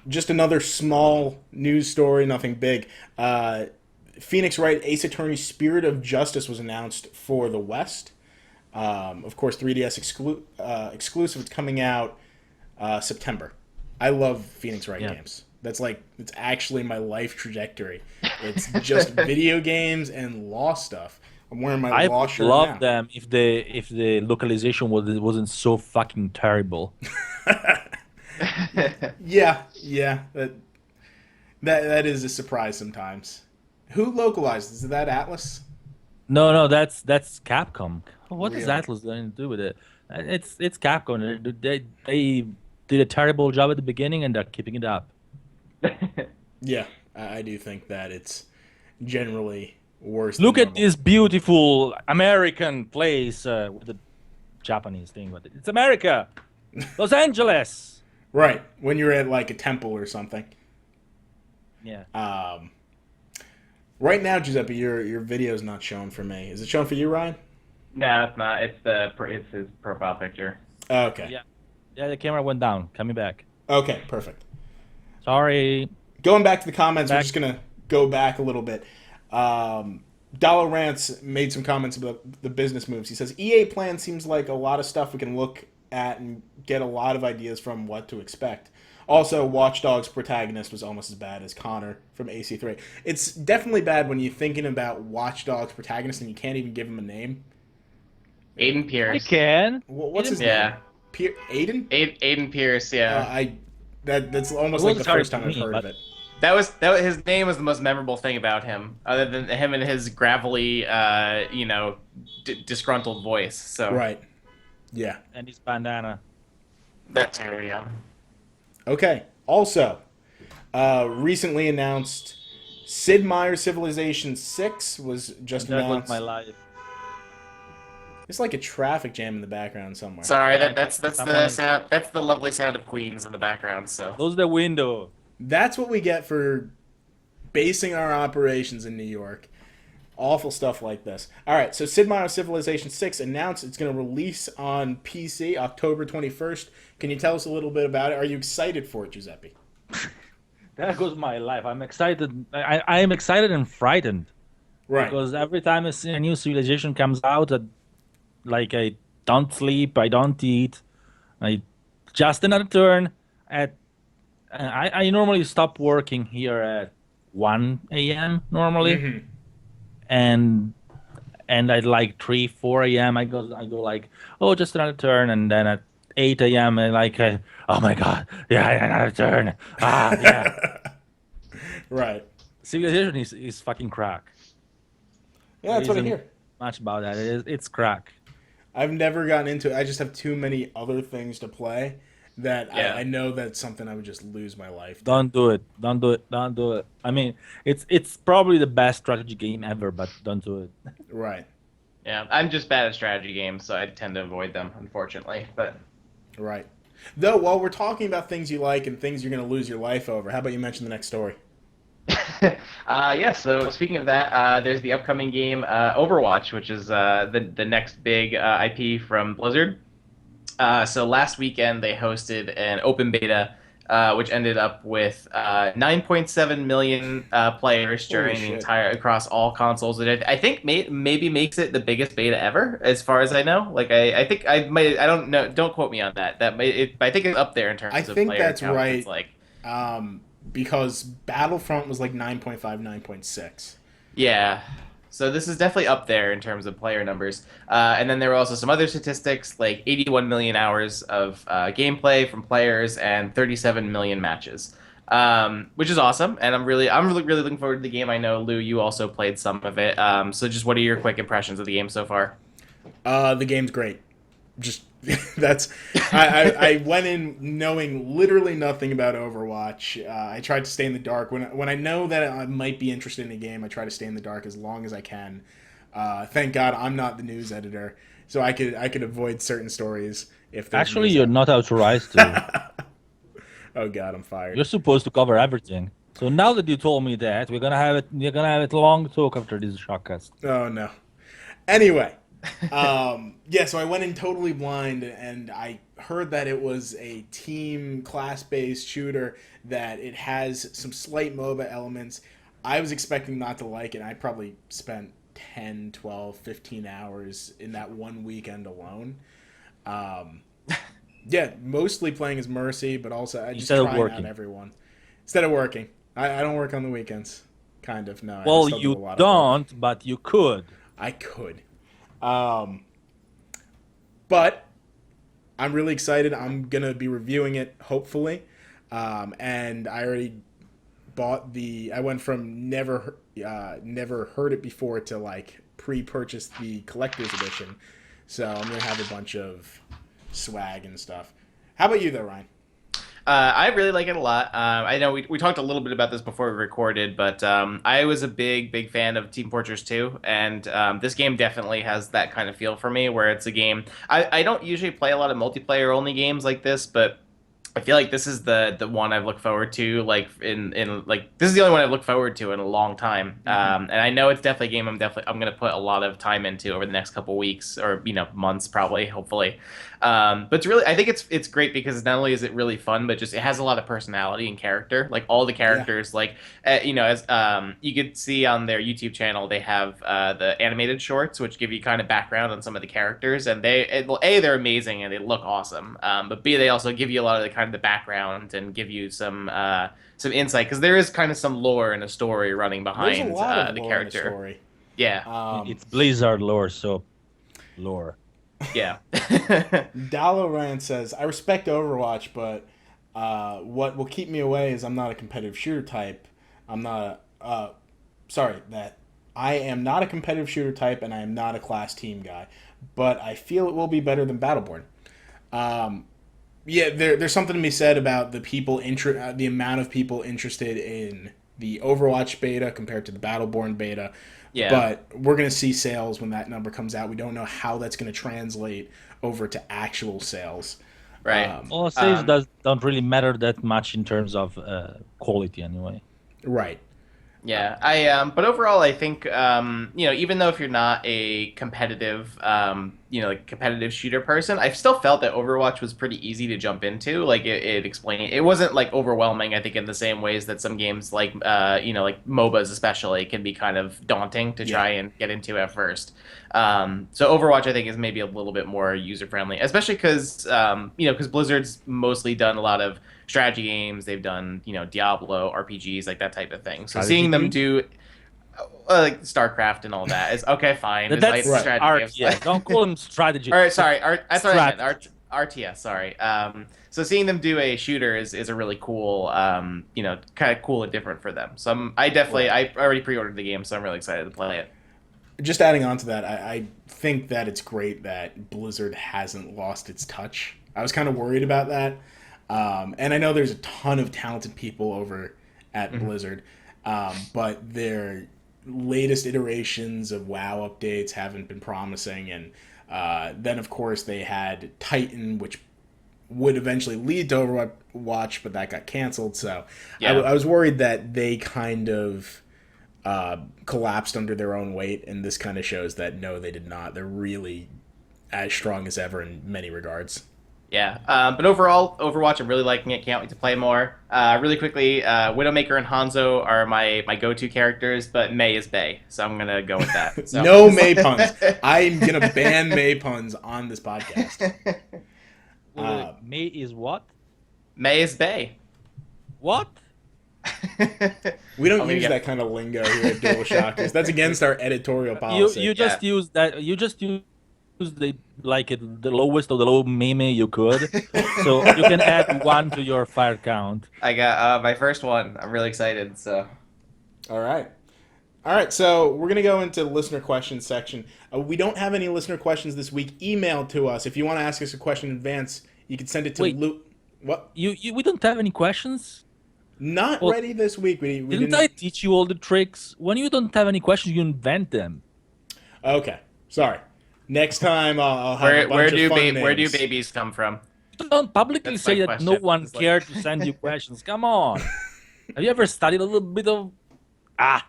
just another small news story, nothing big. Phoenix Wright Ace Attorney Spirit of Justice was announced for the West. Of course, 3DS exclusive. It's coming out September. I love Phoenix Wright yeah, games. It's actually my life trajectory. It's just video games and law stuff. I'm wearing my I law would shirt love now. them if the localization wasn't so fucking terrible. Yeah, yeah. That is a surprise sometimes. Who localized? Is that Atlas? No, that's Capcom. What is Really? Atlas going to do with it? It's Capcom. They did a terrible job at the beginning and they're keeping it up. Yeah, I do think that it's generally worse than Look at normal. this beautiful American place with the Japanese thing with it. It's America, Los Angeles. Right, when you're at like a temple or something. Yeah. Right now, Giuseppe, your video's not showing for me. Is it showing for you, Ryan? No, it's not. It's his profile picture. Okay. Yeah. Yeah, the camera went down. Coming back. Okay, perfect. Sorry. Going back to the comments, we're Back. just gonna go back a little bit. Dollar Rants made some comments about the business moves. He says EA plan seems like a lot of stuff we can look at and get a lot of ideas from what to expect. Also, Watch Dogs protagonist was almost as bad as Connor from AC3. It's definitely bad when you're thinking about Watch Dogs protagonist and you can't even give him a name. Aiden I Pierce. can. What's his Yeah. name? Aiden? Aiden Pierce. Yeah. That's almost It like the was hard first time for I've me, heard of but- it. That was his name was the most memorable thing about him, other than him and his gravelly, disgruntled voice. So Right. Yeah. And his bandana. that's area. Okay. Also, recently announced Sid Meier's Civilization 6 was just That was announced. my life. There's like a traffic jam in the background somewhere. Sorry, that's the Someone- sound. That's the lovely sound of Queens in the background. So Close the window. That's what we get for basing our operations in New York. Awful stuff like this. All right, so Sid Meier's Civilization 6 announced it's going to release on PC October 21st. Can you tell us a little bit about it? Are you excited for it, Giuseppe? That goes my life. I'm excited. I am excited and frightened. Right. because every time a new civilization comes out, like I don't sleep, I don't eat, I just another turn at. I normally stop working here at 1 a.m. normally, Mm-hmm. and at like 3, 4 a.m. I go like, oh, just another turn, and then at 8 a.m. I like, oh my god, yeah, another turn, yeah. Right. Civilization is fucking crack. Yeah, There that's what I isn't hear. much about that. It's crack. I've never gotten into it. I just have too many other things to play that Yeah. I know that's something I would just lose my life to. Don't do it. Don't do it. Don't do it. I mean, it's probably the best strategy game ever, but don't do it. Right. Yeah, I'm just bad at strategy games, so I tend to avoid them, unfortunately. But Right. Though, while we're talking about things you like and things you're going to lose your life over, how about you mention the next story? yeah. So speaking of that, there's the upcoming game Overwatch, which is the next big IP from Blizzard. So last weekend they hosted an open beta, which ended up with 9.7 million players Holy during the shit. entire across all consoles. And I think maybe makes it the biggest beta ever, as far as I know. Like I think I might I don't know. Don't quote me on that. I think it's up there in I terms of think player that's count. It's right, like because Battlefront was like 9.5, 9.6. yeah. So this is definitely up there in terms of player numbers. And then there were also some other statistics, like 81 million hours of gameplay from players and 37 million matches, which is awesome. And really looking forward to the game. I know Lou, you also played some of it. So just what are your quick impressions of the game so far? The game's great. Just that's I went in knowing literally nothing about Overwatch. I tried to stay in the dark when I know that I might be interested in a game. I try to stay in the dark as long as I can. Thank God I'm not the news editor, so I could avoid certain stories if there's Actually, news you're out. not authorized to. Oh God, I'm fired. You're supposed to cover everything. So now that you told me that, we're gonna have it. We're gonna have it long talk after this shotcast. Oh no. Anyway, yeah, so I went in totally blind, and I heard that it was a team class-based shooter, that it has some slight MOBA elements. I was expecting not to like it. I probably spent 10, 12, 15 hours in that one weekend alone. Um, yeah, mostly playing as Mercy, but also I just Instead of trying out working. everyone. Instead of working. I don't work on the weekends. Kind of, no. I Well, still do a you lot of work. don't, but you could. I could. Um, but I'm really excited. I'm gonna be reviewing it hopefully, and I already bought the. I went from never heard it before to like pre-purchase the collector's edition, so I'm gonna have a bunch of swag and stuff. How about you though, Ryan? I really like it a lot. I know we talked a little bit about this before we recorded, but I was a big fan of Team Fortress 2, and this game definitely has that kind of feel for me, where it's a game. I don't usually play a lot of multiplayer only games like this, but I feel like this is the one I've looked forward to, like in like this is the only one I've looked forward to in a long time. And I know it's definitely a game I'm gonna put a lot of time into over the next couple weeks or months probably, hopefully. But it's really I think it's great because not only is it really fun, but just it has a lot of personality and character. Like all the Yeah. characters, like as you could see on their YouTube channel, they have the animated shorts, which give you kind of background on some of the characters, and they're amazing and they look awesome. But B, they also give you a lot of the kind of the background and give you some insight because there is kind of some lore and a story running There's a behind lot of the lore in the character. story. Yeah, Um, It's Blizzard lore, so lore. yeah. Dalaran says, I respect Overwatch, but what will keep me away is I'm not a competitive shooter type. I'm not sorry, that I am not a competitive shooter type and I am not a class team guy, but I feel it will be better than Battleborn. Yeah, there's something to be said about the amount of people interested in the Overwatch beta compared to the Battleborn beta. Yeah. But we're going to see sales when that number comes out. We don't know how that's going to translate over to actual sales. Right. Well, sales don't really matter that much in terms of quality, anyway. Right. Yeah, but overall, I think even though if you're not a competitive like competitive shooter person, I still felt that Overwatch was pretty easy to jump into. Like it explained, it wasn't like overwhelming. I think in the same ways that some games like like MOBAs especially can be kind of daunting to try and get into at first. So Overwatch I think is maybe a little bit more user friendly, especially because because Blizzard's mostly done a lot of strategy games. They've done Diablo, RPGs, like that type of thing. So seeing them do like StarCraft and all that is okay, fine. It's That's like strategy games. RTS. Don't call them strategy. All right, sorry. That's what I meant. Strategy. RTS. Sorry. So seeing them do a shooter is a really cool, kind of cool and different for them. So I already pre-ordered the game, so I'm really excited to play it. Just adding on to that, I think that it's great that Blizzard hasn't lost its touch. I was kind of worried about that. And I know there's a ton of talented people over at Blizzard, but their latest iterations of WoW updates haven't been promising. And then, of course, they had Titan, which would eventually lead to Overwatch, but that got canceled. So I was worried that they kind of collapsed under their own weight, and this kind of shows that no, they did not. They're really as strong as ever in many regards. Yeah, but overall, Overwatch, I'm really liking it. Can't wait to play more. Really quickly, Widowmaker and Hanzo are my go-to characters, but Mei is Bae, so I'm gonna go with that. So. No Mei puns. I'm gonna ban Mei puns on this podcast. Mei is what? Mei is Bae. What? We don't use that kind of lingo here at Dual Shockers. That's against our editorial policy. You just use that. You just use the lowest of the low meme you could, so you can add one to your fire count. I got my first one. I'm really excited. So, all right. So we're gonna go into listener questions section. We don't have any listener questions this week. Email to us if you want to ask us a question in advance. You can send it to Luke. What? We don't have any questions. Not ready this week. We didn't I teach you all the tricks? When you don't have any questions, you invent them. Okay, sorry. Next time I'll have a bunch of fun names. Where do babies come from? Don't publicly say that no one cared to send you questions. Come on. Have you ever studied a little bit of... All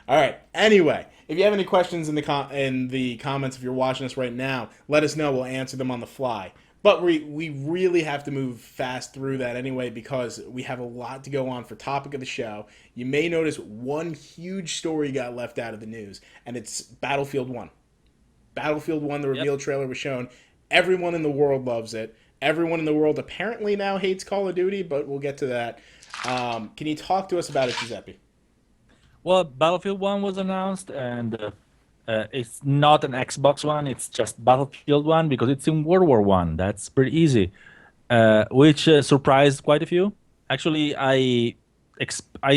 right. Anyway, if you have any questions in the comments, if you're watching us right now, let us know. We'll answer them on the fly. But we really have to move fast through that anyway because we have a lot to go on for topic of the show. You may notice one huge story got left out of the news, and it's Battlefield 1. Battlefield 1, the reveal trailer was shown. Everyone in the world loves it. Everyone in the world apparently now hates Call of Duty, but we'll get to that. Can you talk to us about it, Giuseppe? Well, Battlefield 1 was announced, and it's not an Xbox One. It's just Battlefield 1 because it's in World War One. That's pretty easy, which surprised quite a few. Actually, I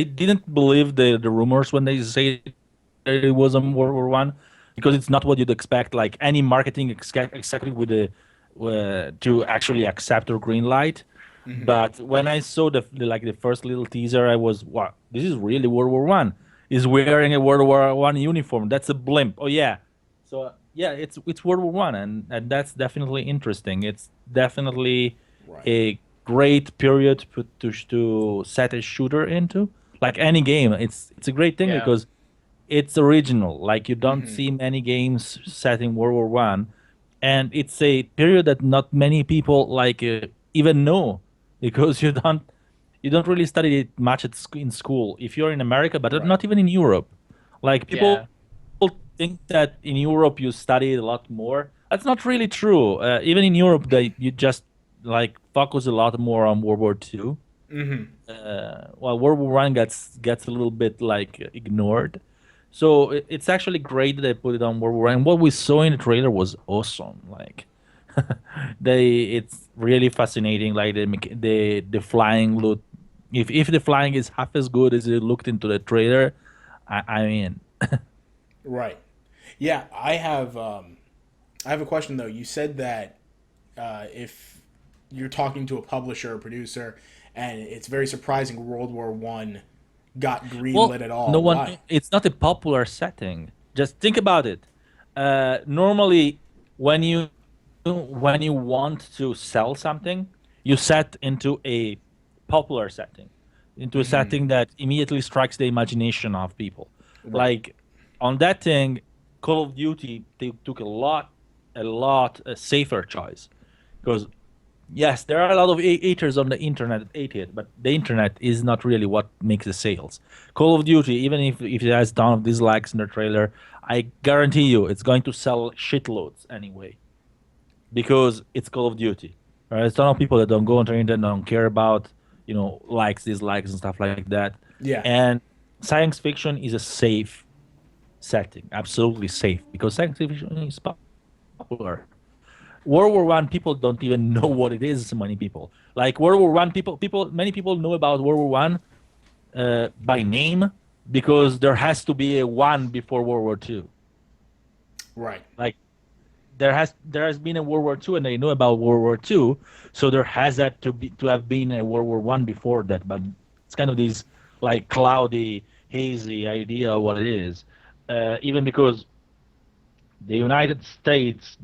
didn't believe the rumors when they say it was on World War One because it's not what you'd expect. Like any marketing executive with to actually accept or green light. Mm-hmm. But when I saw the first little teaser, I was, wow, this is really World War One. He's wearing a World War One uniform. That's a blimp. Oh yeah. So yeah, it's World War One, and that's definitely interesting. It's definitely a great period to set a shooter into. Like any game, it's a great thing because it's original. Like you don't see many games set in World War One, and it's a period that not many people even know because you don't really study it much in school if you're in America, but not even in Europe. Like people think that in Europe you study a lot more. That's not really true. Even in Europe, you just focus a lot more on World War II. While World War One gets a little bit ignored. So it's actually great that they put it on World War One. And what we saw in the trailer was awesome. It's really fascinating. Like the flying look. If the flying is half as good as it looked into the trailer, I mean. Right. Yeah, I have a question though. You said that if you're talking to a publisher or producer, and it's very surprising World War One got greenlit at all. No one. Why? It's not a popular setting. Just think about it. Normally, when you want to sell something, you set into a popular setting, into a setting that immediately strikes the imagination of people. Right. Like on that thing, Call of Duty, they took a lot a safer choice, because yes, there are a lot of haters on the internet that hate it, but the internet is not really what makes the sales. Call of Duty, even if it has a ton of dislikes in the trailer, I guarantee you it's going to sell shitloads anyway, because it's Call of Duty. Right? There's a ton of people that don't go on the internet, don't care about likes, dislikes, and stuff like that. Yeah. And science fiction is a safe setting, absolutely safe, because science fiction is popular. World War One, people don't even know what it is. Many people like World War One. Many people know about World War One by name, because there has to be a one before World War Two. Right. Like there has been a World War Two, and they know about World War Two, so there has that to have been a World War One before that. But it's kind of this like cloudy, hazy idea of what it is. Even because the United States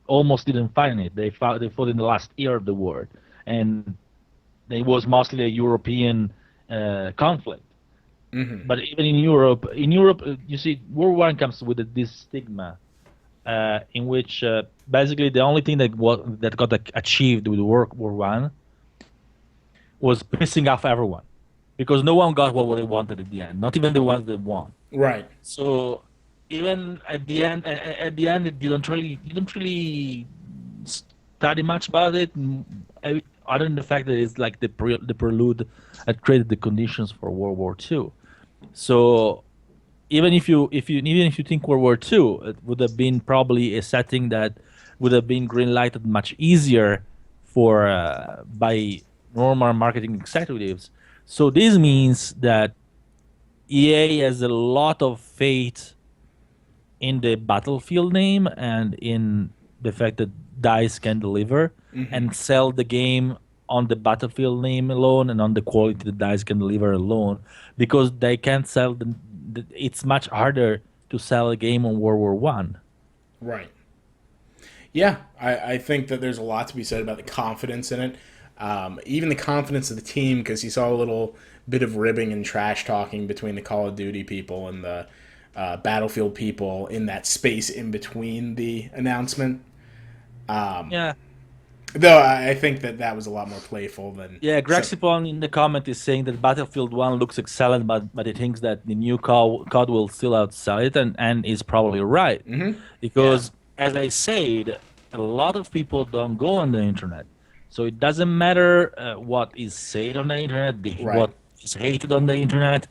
almost didn't find it. They fought in the last year of the war, and it was mostly a European conflict. Mm-hmm. But even in Europe, you see, World War One comes with this stigma, in which basically the only thing that got achieved with World War One was pissing off everyone, because no one got what they wanted at the end, not even the ones that won. Right. So even at the end, you don't really study much about it, other than the fact that it's like the prelude that created the conditions for World War Two. So even if you think World War Two, it would have been probably a setting that would have been green lighted much easier for by normal marketing executives. So this means that EA has a lot of faith in the Battlefield name and in the fact that DICE can deliver and sell the game on the Battlefield name alone and on the quality that DICE can deliver alone, because they can't sell it's much harder to sell a game on World War One. Right. Yeah, I think that there's a lot to be said about the confidence in it. Even the confidence of the team, because you saw a little bit of ribbing and trash talking between the Call of Duty people and the Battlefield people in that space in between the announcement. Yeah. Though I think that was a lot more playful than... Yeah, Grexipon in the comment is saying that Battlefield 1 looks excellent, but he thinks that the new COD will still outsell it, and is probably right. Because, as I said, a lot of people don't go on the internet. So it doesn't matter what is said on the internet, what is hated on the internet,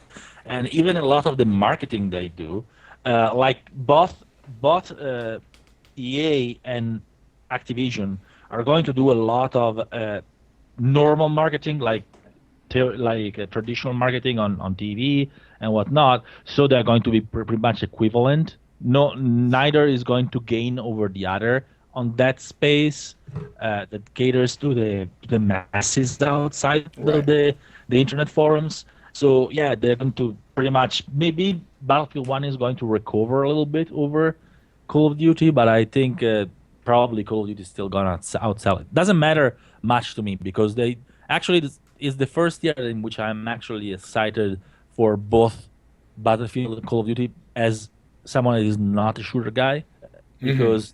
and even a lot of the marketing they do. Like both EA and Activision are going to do a lot of normal marketing, like traditional marketing on TV and whatnot. So they're going to be pretty much equivalent. Neither is going to gain over the other on that space that caters to the masses outside the internet forums. So yeah, they're going to pretty much, maybe Battlefield 1 is going to recover a little bit over Call of Duty, but I think probably Call of Duty is still gonna outsell it. Doesn't matter much to me, because this is the first year in which I'm actually excited for both Battlefield and Call of Duty as someone that is not a shooter guy, because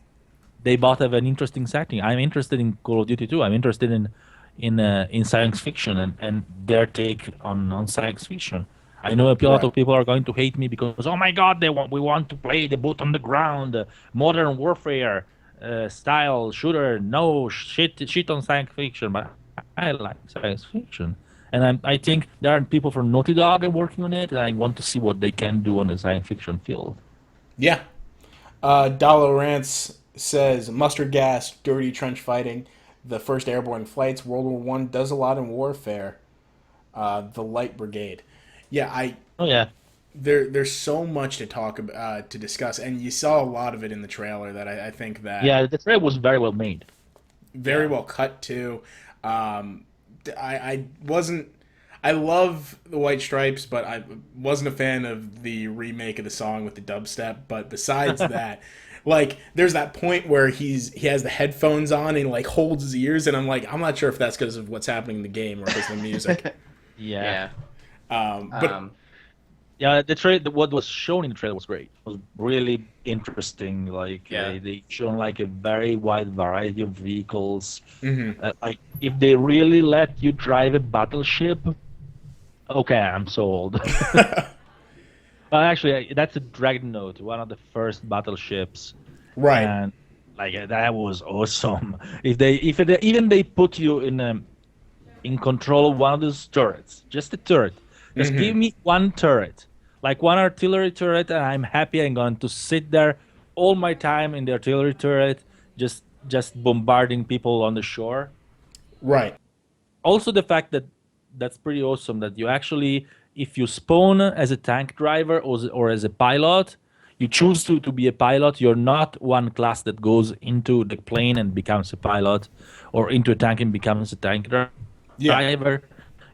they both have an interesting setting. I'm interested in Call of Duty too. I'm interested in science fiction and their take on science fiction. I know a lot of people are going to hate me because, oh my God, we want to play the boot on the ground, modern warfare style shooter. No shit on science fiction, but I like science fiction, and I think there are people from Naughty Dog working on it, and I want to see what they can do on the science fiction field. Yeah. Dollar Rants says mustard gas, dirty trench fighting, the first airborne flights. World War One does a lot in warfare. The Light Brigade. Yeah, there's so much to talk about, to discuss, and you saw a lot of it in the trailer. That I think that the trailer was very well made, very well cut too. I wasn't. I love the White Stripes, but I wasn't a fan of the remake of the song with the dubstep. But besides that, like, there's that point where he has the headphones on and like holds his ears, and I'm like, I'm not sure if that's because of what's happening in the game or because of the music. Yeah. But Yeah, what was shown in the trailer was great. It was really interesting. Like Yeah. they shown like a very wide variety of vehicles. Mm-hmm. Like if they really let you drive a battleship, okay, I'm sold. Well, actually, that's a Dreadnought, one of the first battleships, Right. and like that was awesome. If they even they put you in control of one of those turrets, just a turret. Just give Mm-hmm. me one turret, like one artillery turret, and I'm happy. I'm going to sit there all my time in the artillery turret, just bombarding people on the shore. Right. Also, the fact that that's pretty awesome that you actually, if you spawn as a tank driver or as a pilot, you choose to be a pilot. You're not one class that goes into the plane and becomes a pilot, or into a tank and becomes a tank Yeah. driver.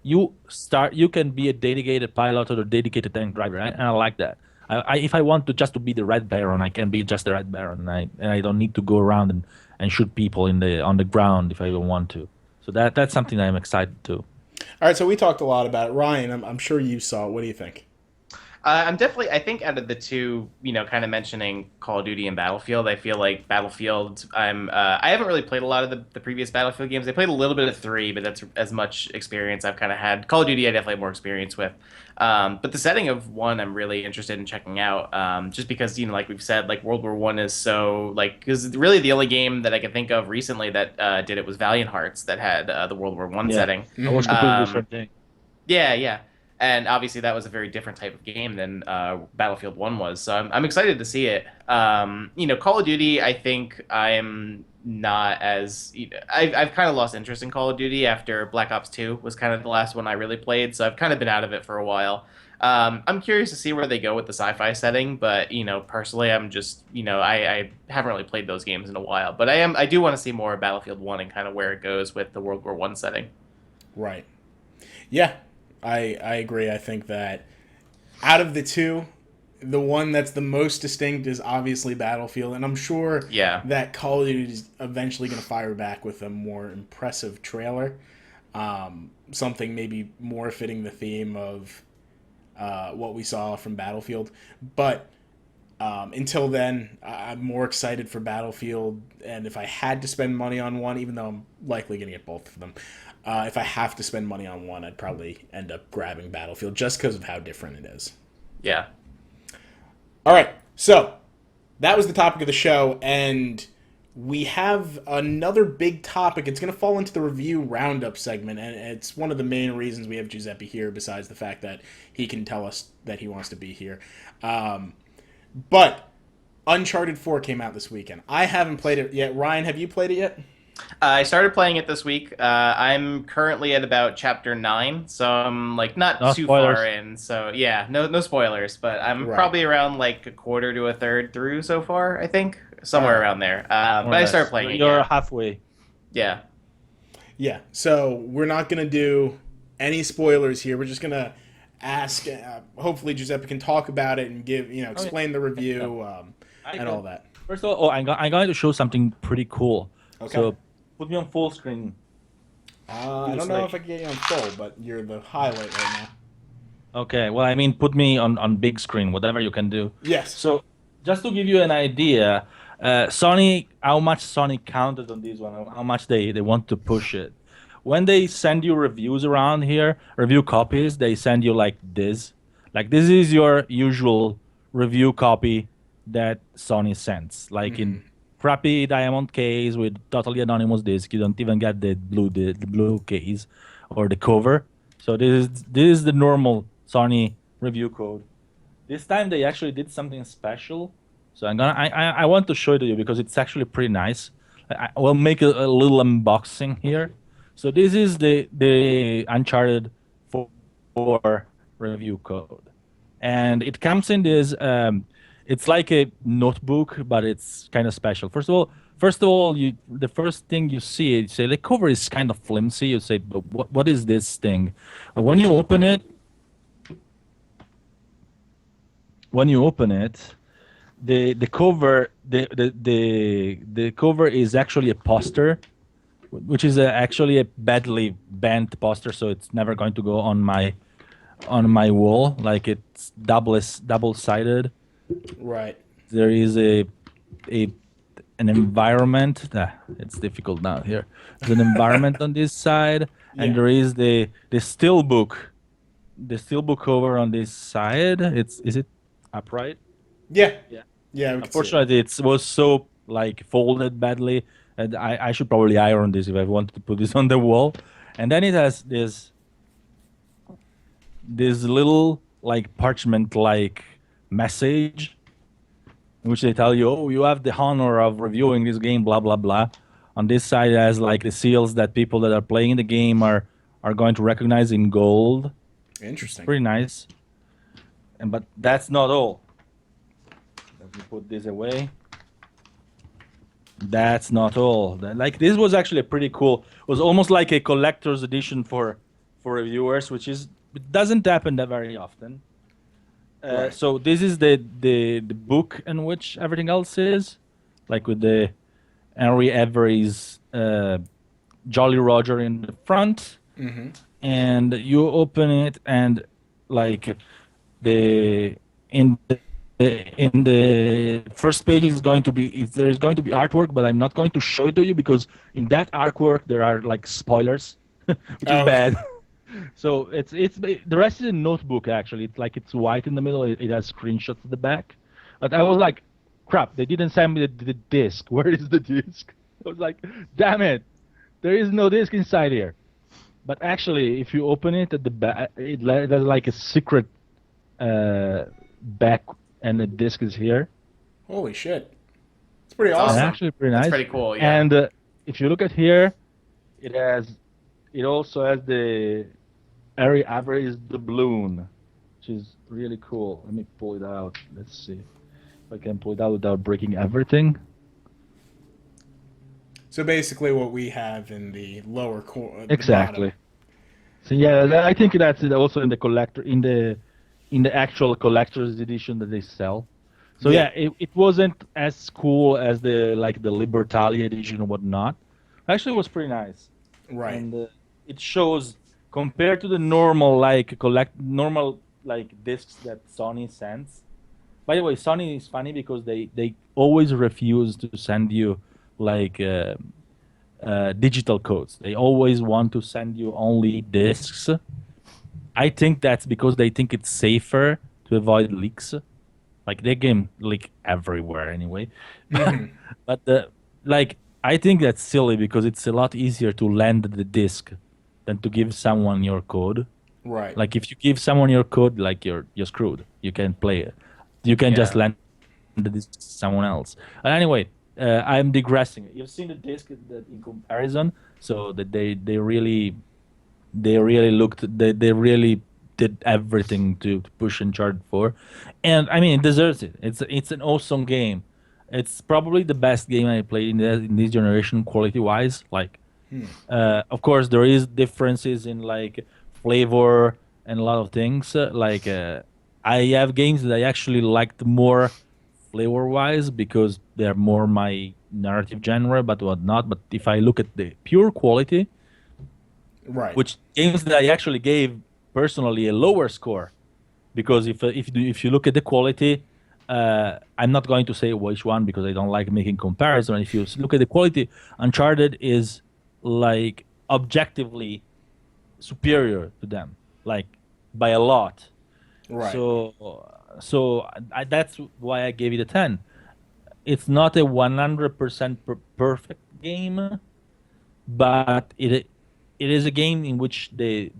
You can be a dedicated pilot or a dedicated tank driver, and I like that. If I want to just to be the Red Baron, I can be just the Red Baron, and I don't need to go around and shoot people on the ground if I don't want to. So that's something I'm excited to. All right. So we talked a lot about it. Ryan, I'm sure you saw it. What do you think? I'm definitely. I think out of the two, kind of mentioning Call of Duty and Battlefield, I feel like Battlefield. I haven't really played a lot of the previous Battlefield games. I played a little bit of 3, but that's as much experience I've kind of had. Call of Duty, I definitely have more experience with. But the setting of 1, I'm really interested in checking out. Just because like we've said, like World War I is so because really the only game that I can think of recently that did it was Valiant Hearts that had the World War I Yeah, setting. I was completely different thing. Yeah, yeah. And obviously that was a very different type of game than Battlefield 1 was. So I'm excited to see it. Call of Duty, I think I'm not as... I've kind of lost interest in Call of Duty after Black Ops 2 was kind of the last one I really played. So I've kind of been out of it for a while. I'm curious to see where they go with the sci-fi setting. But, personally, I'm just... I haven't really played those games in a while. But I do want to see more of Battlefield 1 and kind of where it goes with the World War I setting. Right. Yeah. I agree. I think that out of the two, the one that's the most distinct is obviously Battlefield, and I'm sure Yeah. that Call of Duty is eventually going to fire back with a more impressive trailer, something maybe more fitting the theme of what we saw from Battlefield. But until then, I'm more excited for Battlefield, and if I had to spend money on one, even though I'm likely going to get both of them, if I have to spend money on one, I'd probably end up grabbing Battlefield just because of how different it is. Yeah. All right, so that was the topic of the show, and we have another big topic. It's going to fall into the review roundup segment, and it's one of the main reasons we have Giuseppe here, besides the fact that he can tell us that he wants to be here. But Uncharted 4 came out this weekend. I haven't played it yet. Ryan, have you played it yet? I started playing it this week. I'm currently at about chapter 9, so I'm not No too spoilers. far in. So yeah, no spoilers, but I'm Right. probably around a quarter to a third through so far. I think somewhere Alright. around there. More But or I less. started playing it. You're Yeah. halfway. Yeah. Yeah, so we're not going to do any spoilers here. We're just going to ask, hopefully Giuseppe can talk about it and give, explain the review and all that. First of all, I'm going to show something pretty cool. Okay. So put me on full screen. I don't know if I can get you on full, but you're the highlight right now. Okay. Well, I mean, put me on big screen, whatever you can do. Yes. So just to give you an idea, Sony, how much Sony counted on this one, how much they want to push it. When they send you reviews around here, review copies, they send you like this. Like this is your usual review copy that Sony sends. Like in crappy diamond case with totally anonymous disc. You don't even get the blue case or the cover. So this is the normal Sony review code. This time they actually did something special. So I want to show it to you because it's actually pretty nice. I will make a little unboxing here. So this is the Uncharted 4 review code, and it comes in this. It's like a notebook, but it's kind of special. First of all, the first thing you see, you say the cover is kind of flimsy. You say, but what is this thing? But when you open it, the cover the cover is actually a poster, which is actually a badly bent poster, so it's never going to go on my on my wall. Like it's double sided. Right. There is a an environment. It's difficult now here. There's an environment on this side, and Yeah. there is the steel book. The steel book over on this side. Is it upright? Yeah. Yeah. Yeah, we can see it. Unfortunately, it was so like folded badly, and I should probably iron this if I wanted to put this on the wall. And then it has this little like parchment like message in which they tell you, oh, you have the honor of reviewing this game, blah blah blah. On this side, it has like the seals that people that are playing the game are going to recognize in gold. It's Interesting. pretty nice. And but that's not all. Let me put this away. That's not all. Like this was actually a pretty cool. It was almost like a collector's edition for reviewers, which is it doesn't happen that very often. Right. So this is the book in which everything else is, like with the Henry Avery's Jolly Roger in the front, and you open it and like the in the first page is going to be there's going to be artwork, but I'm not going to show it to you because in that artwork there are like spoilers, which is Oh. bad. So it's the rest is a notebook actually. It's like it's white in the middle. It has screenshots at the back. But I was like, crap! They didn't send me the disc. Where is the disc? I was like, damn it! There is no disc inside here. But actually, if you open it at the back, there's like a secret back, and the disc is here. Holy shit. It's pretty It's awesome. actually pretty nice. That's pretty cool, yeah. And if you look at here, it also has the Harry Avery's doubloon, which is really cool. Let me pull it out. Let's see if I can pull it out without breaking everything. So basically what we have in the lower corner. Exactly. So yeah, I think that's it also in the collector in the actual collector's edition that they sell. So Yeah. it wasn't as cool as the Libertalia edition or whatnot. Actually, it was pretty nice. Right. And it shows compared to the normal normal discs that Sony sends. By the way, Sony is funny because they always refuse to send you like digital codes. They always want to send you only discs. I think that's because they think it's safer to avoid leaks. Like their game leak everywhere anyway. But I think that's silly because it's a lot easier to lend the disc than to give someone your code. Right. Like if you give someone your code, like you're screwed. You can't play it. You can just Yeah. lend the disc to someone else. Anyway, I'm digressing. You've seen the disc that in comparison, so that they really they really did everything to push Uncharted 4, and I mean it deserves it. It's an awesome game. It's probably the best game I played in this generation, quality wise. Like, of course, there is differences in like flavor and a lot of things. I have games that I actually liked more flavor wise because they're more my narrative genre, but whatnot. But if I look at the pure quality, Right. which games that I actually gave personally a lower score, because if you look at the quality, I'm not going to say which one because I don't like making comparison. If you look at the quality, Uncharted is like objectively superior to them, like by a lot. Right. So that's why I gave it a 10. It's not a 100% perfect game, but it is a game in which the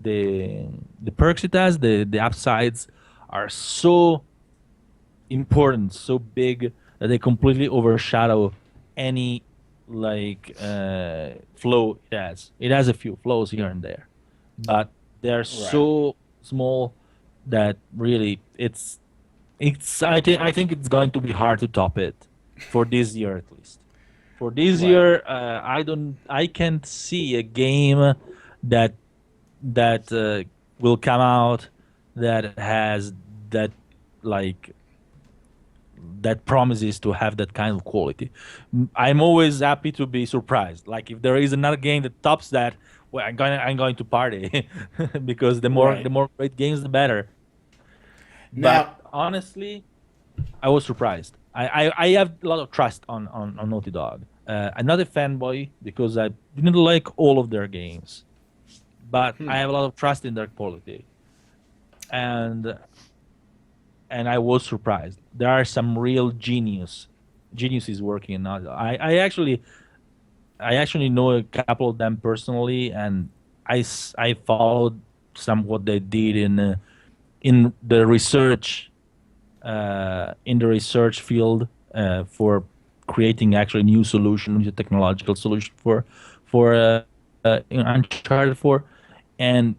perks it has, the upsides are so important, so big that they completely overshadow any flow it has. It has a few flows here and there, but they're so small that really it's I think it's going to be hard to top it for this year at least. For this Right. year, I can't see a game that will come out that has that like that promises to have that kind of quality. I'm always happy to be surprised. Like if there is another game that tops that, well, I'm going to party because the Right. more great games, the better. Now, But honestly, I was surprised. I have a lot of trust on Naughty Dog. I'm not a fanboy because I didn't like all of their games, but I have a lot of trust in their quality, and I was surprised. There are some real geniuses working in Naughty Dog. I actually know a couple of them personally, and I followed some what they did in the research in the research field for creating actually new solution, new technological solution for Uncharted 4, and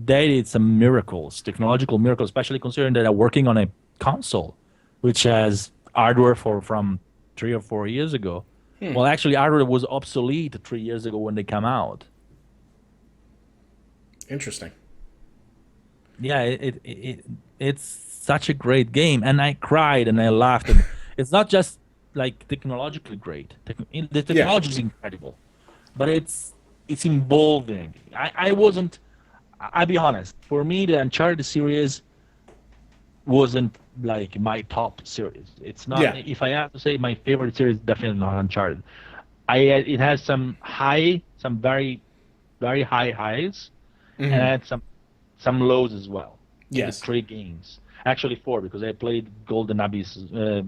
they did some miracles, technological miracles, especially considering that they're working on a console, which has hardware from 3 or 4 years ago. Well, actually, hardware was obsolete 3 years ago when they come out. interesting. Yeah, it's such a great game, and I cried and I laughed. And it's not just like technologically great. The Yeah. technology is incredible, but it's involving. I wasn't. I'll be honest. For me, the Uncharted series wasn't like my top series. It's not. Yeah. If I have to say my favorite series, definitely not Uncharted. It has some very very high highs, and I had some lows as well. Yes. The 3 games, actually 4, because I played Golden Abyss, the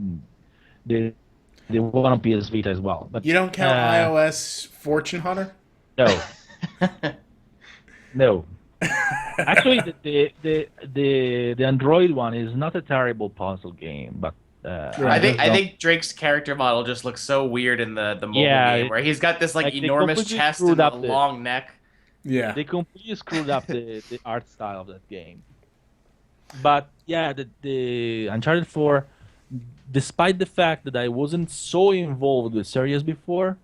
one on PS Vita as well. But You don't count iOS Fortune Hunter? no, no. Actually, the Android one is not a terrible puzzle game, but I think Drake's character model just looks so weird in the mobile game, where he's got this like they enormous completely chest screwed and a up long neck. Yeah. they completely screwed up the art style of that game. But yeah, the Uncharted 4, despite the fact that I wasn't so involved with series before,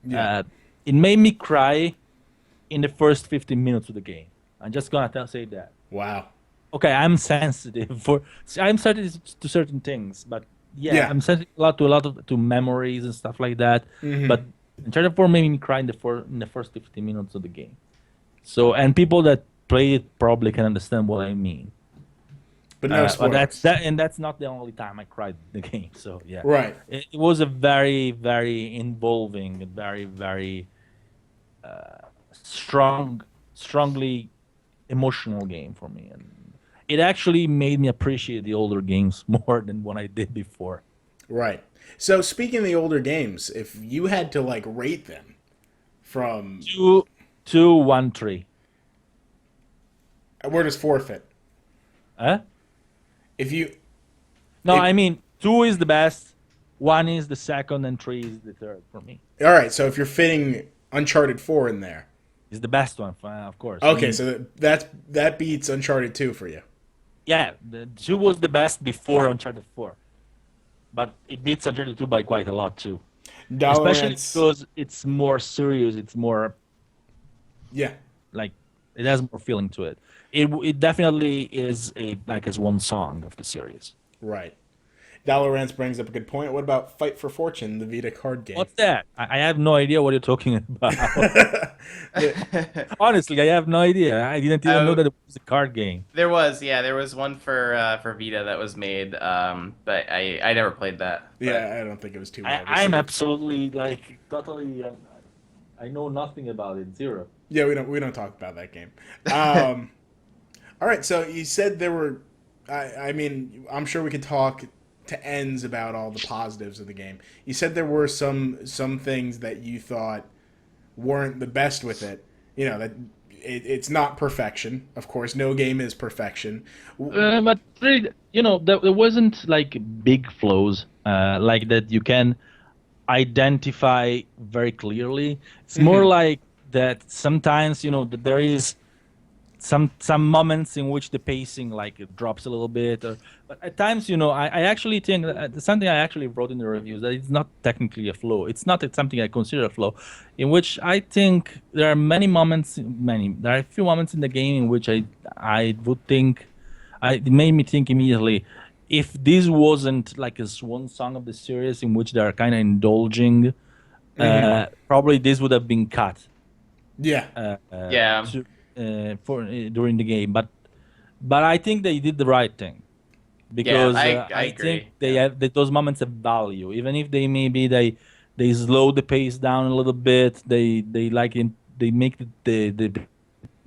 Yeah. it made me cry in the first 15 minutes of the game. I'm just gonna say that. Wow. Okay, I'm sensitive I'm sensitive to certain things, but Yeah. I'm sensitive a lot to memories and stuff like that. But Uncharted 4 made me cry in the first 15 minutes of the game. So, and people that play it probably can understand what I mean. But no spoilers. And that's not the only time I cried in the game. So yeah, Right. it was a very very involving, very very strongly emotional game for me, and it actually made me appreciate the older games more than what I did before. Right. So speaking of the older games, if you had to like rate them from 2, 1, 3. where does 4 fit? Huh? If you No, If- I mean 2 is the best, 1 is the second, and 3 is the third for me. all right, so if you're fitting Uncharted 4 in there, It's the best one, of course. okay, so that beats Uncharted 2 for you. Yeah, the 2 was the best before Uncharted 4, but it beats Uncharted 2 by quite a lot too. Especially Dollarants, because it's more serious. It's more yeah, like it has more feeling to it. It definitely is a like as one song of the series. right. Dollarants brings up a good point. What about Fight for Fortune, the Vita card game? What's that? I have no idea what you're talking about. Honestly, I have no idea. I didn't even know that it was a card game. There was one for Vita that was made, but I never played that. But Yeah, I don't think it was too well I'm received. absolutely like totally. I know nothing about it. Zero. Yeah, we don't talk about that game. All right, so you said there were. I mean, I'm sure we could talk to ends about all the positives of the game. You said there were some things that you thought weren't the best with it. You know that it's not perfection. Of course, no game is perfection. But really, there wasn't like big flaws like that you can identify very clearly. It's more like that sometimes that there is some moments in which the pacing like it drops a little bit, but at times I actually think that something I actually wrote in the reviews that it's not technically a flaw. It's not something I consider a flaw, in which I think there are there are a few moments in the game in which I would think it made me think immediately, if this wasn't like a swan song of the series in which they are kind of indulging, probably this would have been cut. Yeah. Yeah. for during the game, but I think they did the right thing Yeah, because I I think agree. they Yeah. have that those moments have value, even if they maybe they slow the pace down a little bit. They make the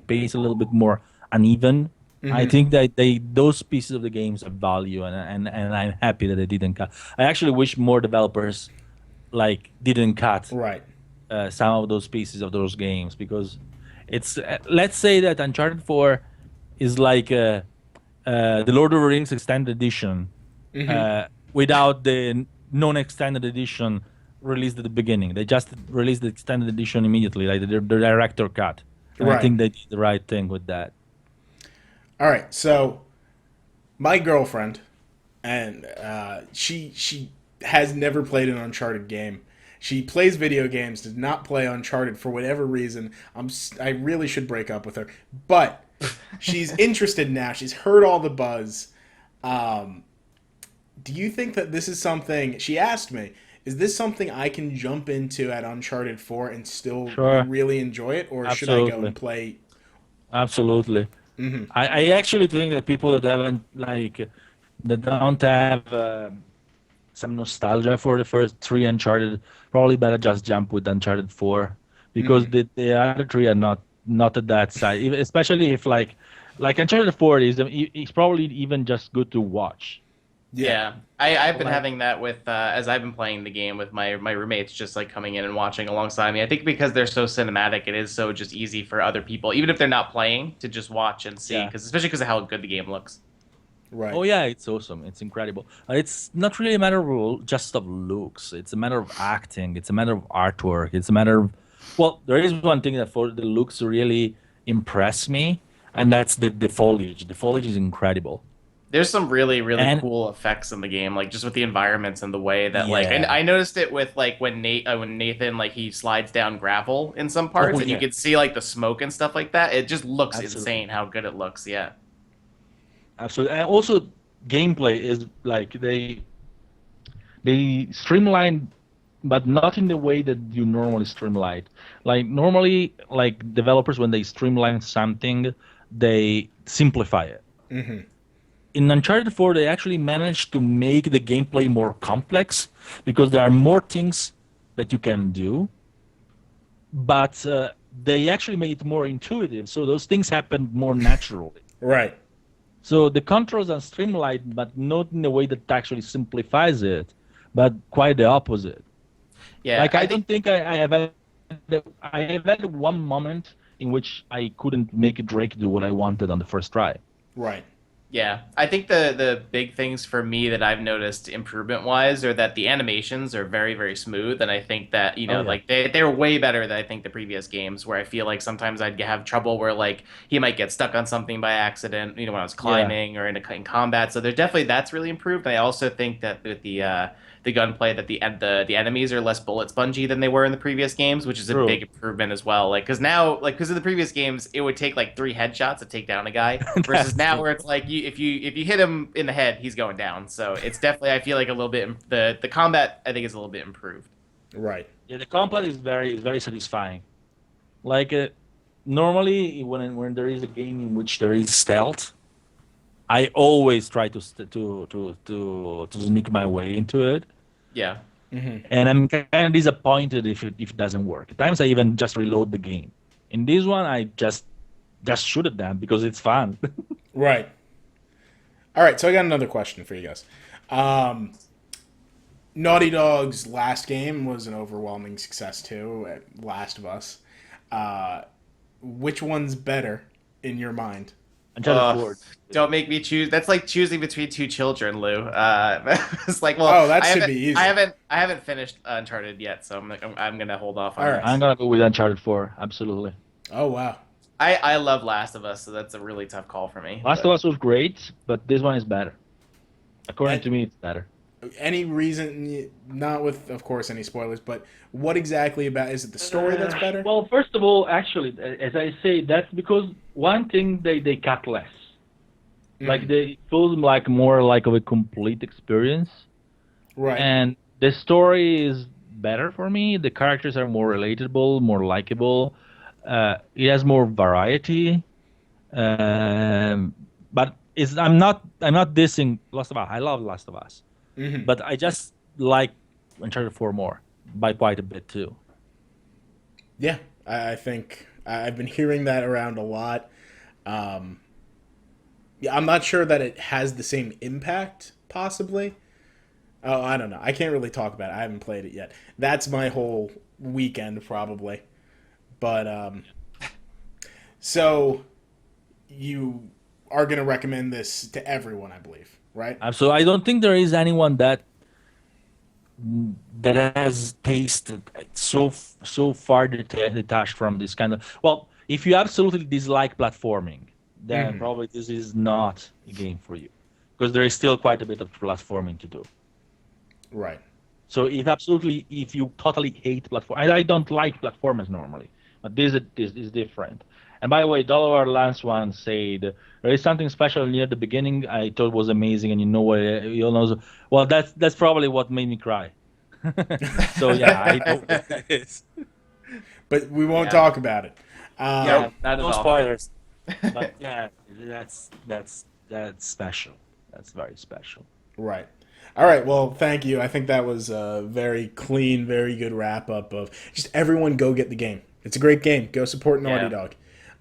pace a little bit more uneven. I Hmm. think that they those pieces of the games have value, and I'm happy that they didn't cut. I actually wish more developers like didn't cut Right. some of those pieces of those games because it's let's say that Uncharted 4 is like the Lord of the Rings extended edition Hmm. without the non-extended edition released at the beginning. They just released the extended edition immediately, like the director cut, and I Right. think they did the right thing with that. All right. So my girlfriend, and she has never played an Uncharted game. She plays video games, does not play Uncharted for whatever reason. I really should break up with her, but she's interested now. She's heard all the buzz. Um, do you think that this is something? She asked me, "Is this something I can jump into at Uncharted 4 and still Sure, really enjoy it, or should I go absolutely, and play?" absolutely. Hmm. I actually think that people that haven't that don't have some nostalgia for the first three Uncharted probably better just jump with Uncharted 4 because Hmm. the other three are not at that side. Especially if like Uncharted 4 is it's probably even just good to watch. Yeah. Yeah, I've been Like having that with as I've been playing the game with my roommates, just like coming in and watching alongside me. I think because they're so cinematic, it is so just easy for other people, even if they're not playing, to just watch and see. yeah. Because especially because of how good the game looks. Right. Oh yeah, it's awesome. It's incredible. It's not really a matter of just of looks. It's a matter of acting. It's a matter of artwork. It's a matter of well, there is one thing that for the looks really impress me, and that's the foliage. The foliage is incredible. There's some really And cool effects in the game, like just with the environments and the way that like yeah. I noticed it with like when Nathan like he slides down gravel in some Oh parts and you yeah. can see like the smoke and stuff like that. It just looks Absolutely. insane how good it looks. Yeah. Absolutely. And also gameplay is like they streamline but not in the way that you normally streamline. Like normally like developers when they streamline something, they simplify it. Hmm. In Uncharted 4, they actually managed to make the gameplay more complex because there are more things that you can do, but they actually made it more intuitive. So those things happen more naturally. Right. So the controls are streamlined, but not in a way that actually simplifies it, but quite the opposite. Yeah, Like I I think don't think I have had one moment in which I couldn't make Drake do what I wanted on the first try. Right. Yeah, I think the big things for me that I've noticed improvement wise are that the animations are very smooth, and I think that Oh yeah, like they're way better than I think the previous games. Where I feel like sometimes I'd have trouble where like he might get stuck on something by accident, when I was yeah, climbing or in combat. So there's definitely that's really improved. And I also think that with the gunplay that the enemies are less bullet spongy than they were in the previous games, which is a big true. improvement as well. Like because now like because in the previous games it would take like 3 headshots to take down a guy versus That's now true. where it's like if you hit him in the head, he's going down. So it's definitely I feel like a little bit the combat I think is a little bit improved. Right. Yeah, the combat is very satisfying. Like normally when there is a game in which there is stealth, I always try to sneak my way into it, Yeah. Hmm. and I'm kind of disappointed if it doesn't work. At times I even just reload the game. In this one, I just shoot at them because it's fun. Right. All right. So I got another question for you guys. Um, Naughty Dog's last game was an overwhelming success too. At Last of Us. Uh, which one's better in your mind? Uncharted Ugh. 4. Don't make me choose. That's like choosing between two children, Lou. It's like, well, Oh, that should be easy. I haven't finished Uncharted yet, so I'm gonna hold off All on right. that. I'm gonna go with Uncharted 4. Absolutely. Oh wow. I love Last of Us, so that's a really tough call for me. Last of But Us was great, but this one is better. According And to me, it's better. any reason? Not with, of course, any spoilers. But what exactly about? Is it the story that's better? Well, first of all, actually, as I say, that's because one thing they cut less. Like Hmm. they it feels like more like of a complete experience, Right. and the story is better for me. The characters are more relatable, more likable. It has more variety, but I'm not dissing Last of Us. I love Last of Us, but I just like Uncharted 4 more by quite a bit too. Yeah, I think I've been hearing that around a lot. Um, yeah, I'm not sure that it has the same impact, possibly. Oh, I don't know. I can't really talk about it. I haven't played it yet. That's my whole weekend, probably. But, so you are going to recommend this to everyone, I believe, right? So I don't think there is anyone that has tasted so far detached from this kind of. Well, if you absolutely dislike platforming, then probably this is not a game for you, because there is still quite a bit of platforming to do. Right. So if you totally hate platform, I don't like platformers normally, but this is different. And by the way, Dollar Lance once said there is something special near the beginning. I thought was amazing, and you know what? You know, well, that's probably what made me cry. So yeah, I know what it is. But we won't Yeah. talk about it. Yeah, not at no all. spoilers. But yeah, that's special. That's very special. Right. All right. Well, thank you. I think that was a very clean, very good wrap up of just everyone go get the game. It's a great game. Go support Naughty Yeah. Dog.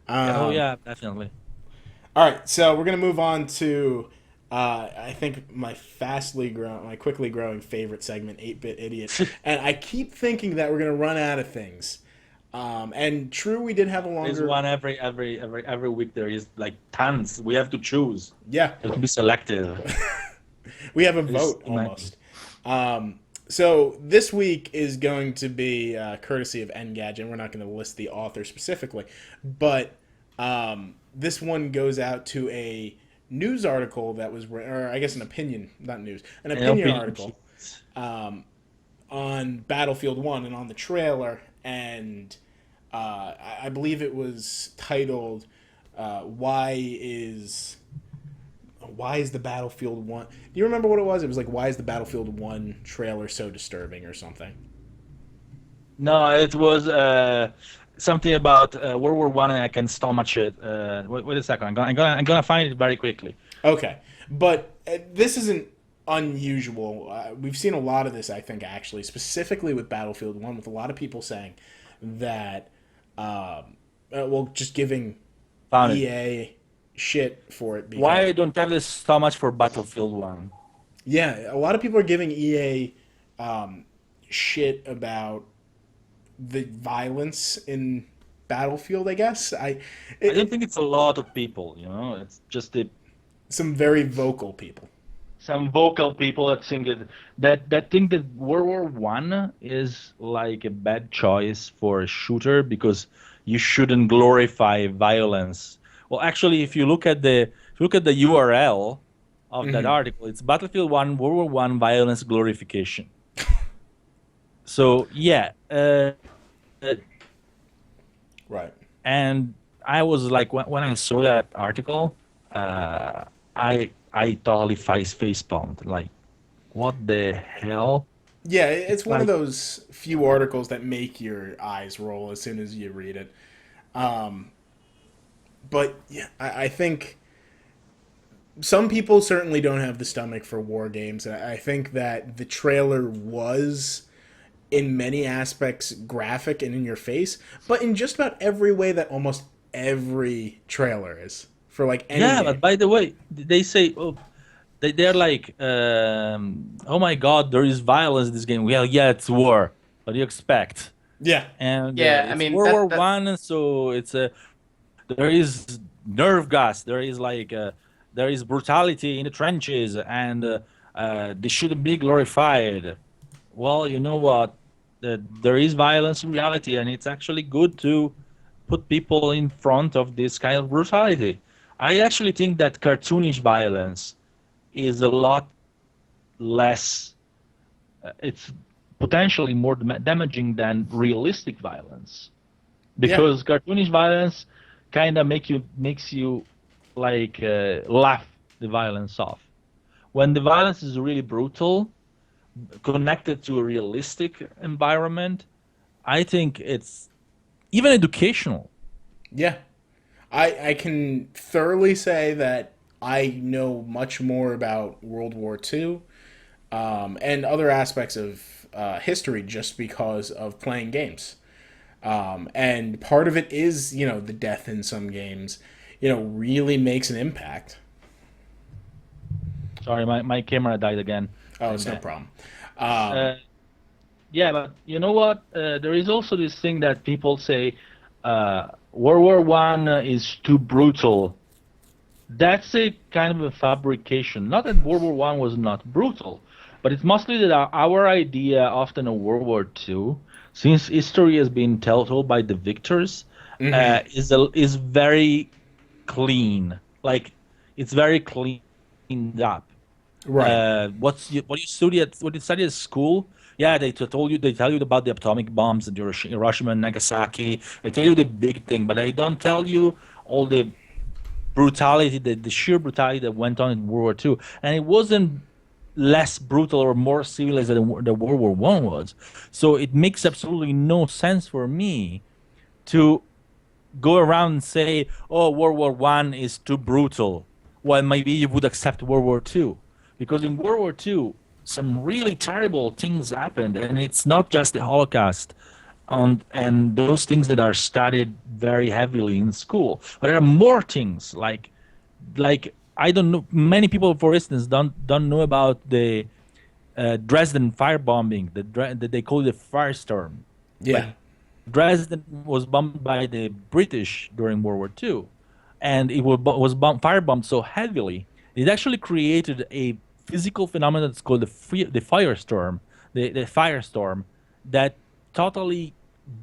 Oh yeah, definitely. All right. So we're gonna move on to I think my quickly growing favorite segment, 8-Bit Idiot. And I keep thinking that we're gonna run out of things. And true, we did have a There's longer. one every week. There is like tons. We have to choose. Yeah. You have to be selective. We have a It's vote imagine. almost. So this week is going to be courtesy of Engadget. We're not going to list the author specifically, but this one goes out to a news article that was, or I guess an opinion, not news, an opinion article on Battlefield 1 and on the trailer, and I believe it was titled why is the Battlefield 1? Do you remember what it was? It was like, why is the Battlefield 1 trailer so disturbing or something? No, it was something about World War One, and I can stomach it. Wait a second. I'm gonna find it very quickly. Okay. But this isn't unusual. We've seen a lot of this, I think, actually, specifically with Battlefield 1, with a lot of people saying that, just giving Found it. EA shit for it. Because, Why I don't have this so much for Battlefield One? yeah, a lot of people are giving EA shit about the violence in Battlefield, I guess. I don't think it's a lot of people. You know, it's just some very vocal people. some vocal people that think that think that World War One is like a bad choice for a shooter because you shouldn't glorify violence. Well, actually, if you look at the URL of that article, it's Battlefield 1 World War One violence glorification. So yeah, Right. and I was like, when I saw that article, I totally face palmed. Like, what the hell? Yeah, it's one of like- those few articles that make your eyes roll as soon as you read it. But yeah, I think some people certainly don't have the stomach for war games. I think that the trailer was, in many aspects, graphic and in your face, but in just about every way that almost every trailer is for like any Yeah, game. but by the way, they say, oh, they're like, oh my God, there is violence in this game. Well, yeah, it's war. What do you expect? Yeah, And Yeah, I it's mean, World War that- One, so it's there is nerve gas. There is like there is brutality in the trenches, and they shouldn't be glorified. Well, you know what? There is violence in reality, and it's actually good to put people in front of this kind of brutality. I actually think that cartoonish violence is a lot less. It's potentially more damaging than realistic violence, because cartoonish violence kind of makes you like laugh the violence off. When the violence is really brutal, connected to a realistic environment, I think it's even educational. Yeah. I can thoroughly say that I know much more about World War II and other aspects of history just because of playing games. And part of it is, the death in some games, really makes an impact. Sorry, my camera died again. Oh, I'm it's no back. problem. Uh, yeah, but you know what? There is also this thing that people say World War One is too brutal. That's a kind of a fabrication. Not that World War One was not brutal, but it's mostly that our idea, often of World War Two, since history has been told by the victors, is very clean. Like it's very cleaned up. Right. What you study at school? Yeah, they tell you about the atomic bombs and Hiroshima and Nagasaki. They tell you the big thing, but they don't tell you all the brutality, the sheer brutality that went on in World War Two, and it wasn't less brutal or more civilized than the World War One was. So it makes absolutely no sense for me to go around and say, "Oh, World War One is too brutal," while maybe you would accept World War Two, because in World War Two, some really terrible things happened, and it's not just the Holocaust, and those things that are studied very heavily in school, but there are more things like I don't know. Many people, for instance, don't know about the Dresden firebombing. That they call it the firestorm. Yeah. Like Dresden was bombed by the British during World War II, and it was firebombed so heavily it actually created a physical phenomenon that's called the firestorm, the firestorm that totally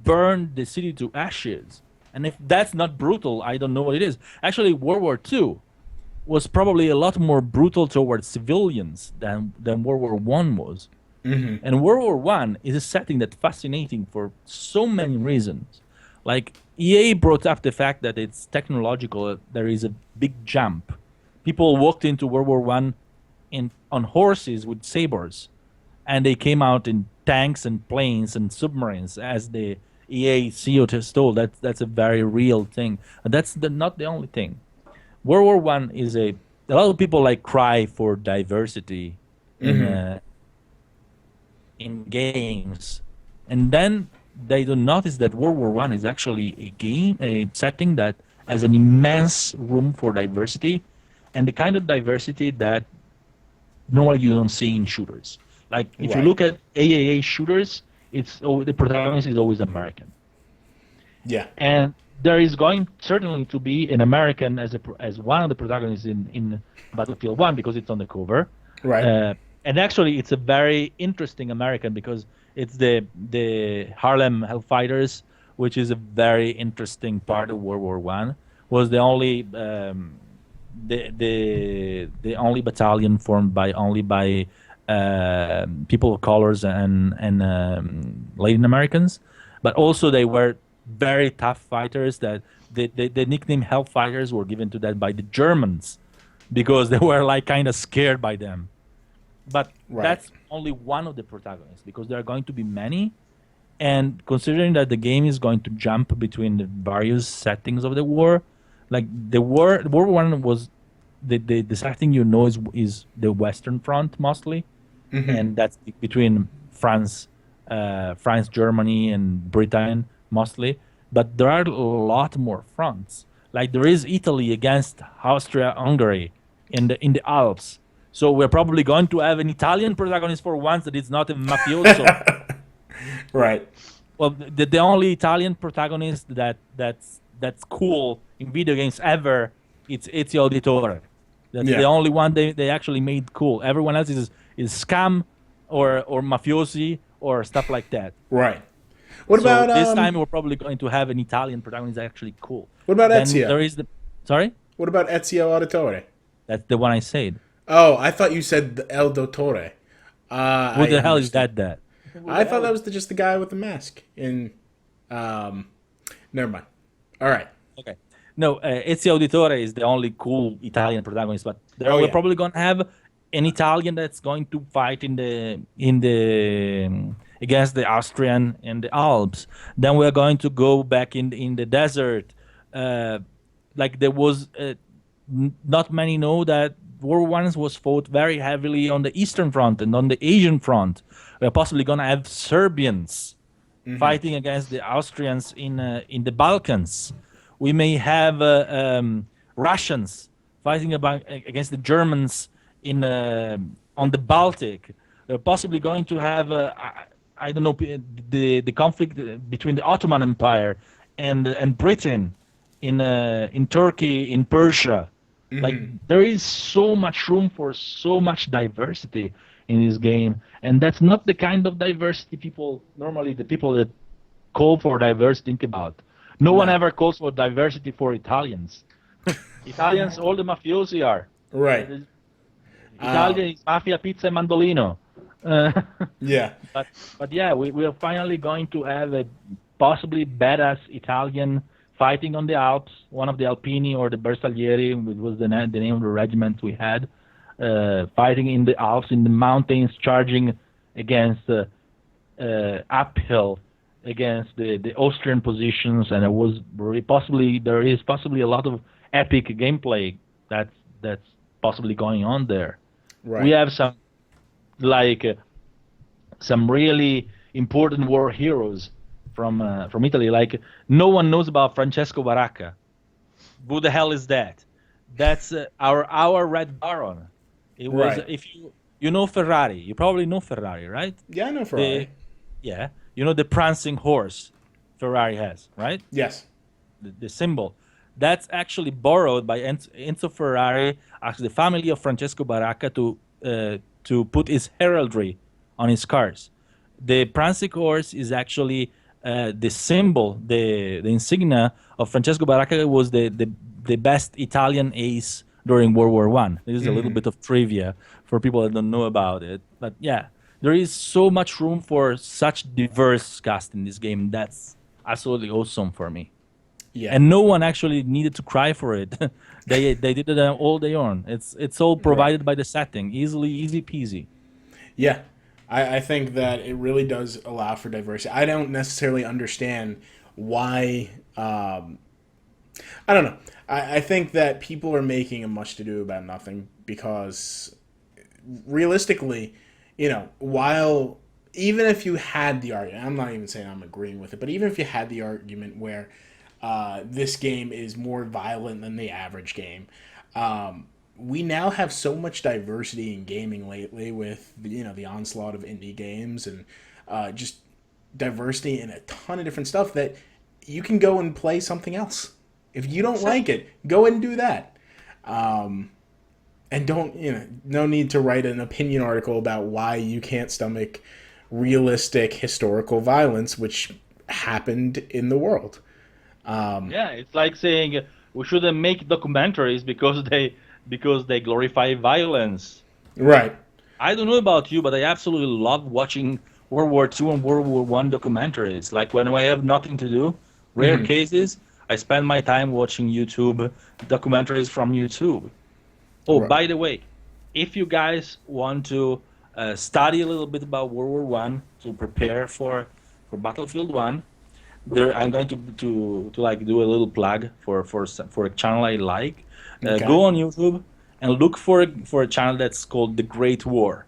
burned the city to ashes. And if that's not brutal, I don't know what it is. Actually, World War II was probably a lot more brutal towards civilians than World War One was. And World War One is a setting that's fascinating for so many reasons. Like EA brought up the fact that it's technological. There is a big jump. People walked into World War One on horses with sabers, and they came out in tanks and planes and submarines, as the EA CEO just told. That's a very real thing. And that's not the only thing. World War One is a lot of people like cry for diversity in games, and then they don't notice that World War One is actually a setting that has an immense room for diversity, and the kind of diversity that normally you don't see in shooters. Like if you Right. look at AAA shooters, the protagonist is always American, Yeah. and there is going certainly to be an American as one of the protagonists in Battlefield One because it's on the cover. Right. And actually, it's a very interesting American because it's the Harlem Hellfighters, which is a very interesting part of World War One. Was the only the only battalion formed by people of colors and Latin Americans, but also they were very tough fighters. That the nickname Hellfighters were given to that by the Germans because they were like kind of scared by them. But Right. that's only one of the protagonists because there are going to be many. And considering that the game is going to jump between the various settings of the war, like World War One was the setting is the Western Front mostly, and that's between France, Germany, and Britain mostly. But there are a lot more fronts. Like there is Italy against Austria-Hungary in the Alps. So we're probably going to have an Italian protagonist for once that is not a mafioso. Right. Well, the only Italian protagonist that's cool in video games ever, it's Ezio Auditore. That's Yeah. the only one they actually made cool. Everyone else is scam or mafiosi or stuff like that. Right. What So about this time we're probably going to have an Italian protagonist that's actually cool. What about Then Ezio? there is sorry? What about Ezio Auditore? That's the one I said. Oh, I thought you said the El Dottore. Who the hell is that? I thought that was just the guy with the mask. Never mind. All right. Okay. No, Ezio Auditore is the only cool Italian protagonist, but we're yeah. probably going to have an Italian that's going to fight in the against the Austrian in the Alps. Then we're going to go back in the desert like there was not many know that World War One was fought very heavily on the Eastern Front and on the Asian Front. We're possibly gonna have Serbians fighting against the Austrians in the Balkans. We may have Russians fighting against the Germans in on the Baltic. We're possibly going to have I don't know the conflict between the Ottoman Empire and Britain in Turkey, in Persia. Like there is so much room for so much diversity in this game, and that's not the kind of diversity the people that call for diversity think about. No one ever calls for diversity for Italians. Italians, all the mafiosi are. Right. Italian is mafia, pizza, and mandolino. Yeah. But yeah, we are finally going to have a possibly badass Italian fighting on the Alps, one of the Alpini or the Bersaglieri, which was the name of the regiment we had, fighting in the Alps, in the mountains, charging against uphill against the Austrian positions, and there is possibly a lot of epic gameplay that's possibly going on there. Right. We have some really important war heroes from Italy. Like no one knows about Francesco Baracca. Who the hell is that? That's our Red Baron. It was if you know Ferrari, you probably know Ferrari, right? Yeah, I know Ferrari. You know the prancing horse Ferrari has, right? Yes. The symbol. That's actually borrowed by Enzo Ferrari, actually the family of Francesco Baracca, to put his heraldry on his cars. The prancing horse is actually the symbol, the insignia of Francesco Baracca. Was the best Italian ace during World War One. This is a little bit of trivia for people that don't know about it. But yeah, there is so much room for such diverse cast in this game. That's absolutely awesome for me. Yeah. And no one actually needed to cry for it. they did it all day on. It's all provided by the setting, easy peasy. Yeah. I think that it really does allow for diversity. I don't necessarily understand why. I don't know. I think that people are making a much to do about nothing because realistically, while even if you had the argument, I'm not even saying I'm agreeing with it, but even if you had the argument where this game is more violent than the average game, we now have so much diversity in gaming lately with the onslaught of indie games and just diversity in a ton of different stuff that you can go and play something else. If you don't like it, go and do that. And don't, no need to write an opinion article about why you can't stomach realistic historical violence, which happened in the world. Yeah, it's like saying we shouldn't make documentaries because they glorify violence. Right. I don't know about you, but I absolutely love watching World War II and World War One documentaries. Like when I have nothing to do, rare cases, I spend my time watching YouTube documentaries from YouTube. Oh, by the way, if you guys want to study a little bit about World War One to prepare for Battlefield One, I'm going to like do a little plug for a channel I like. Go on YouTube and look for a channel that's called The Great War.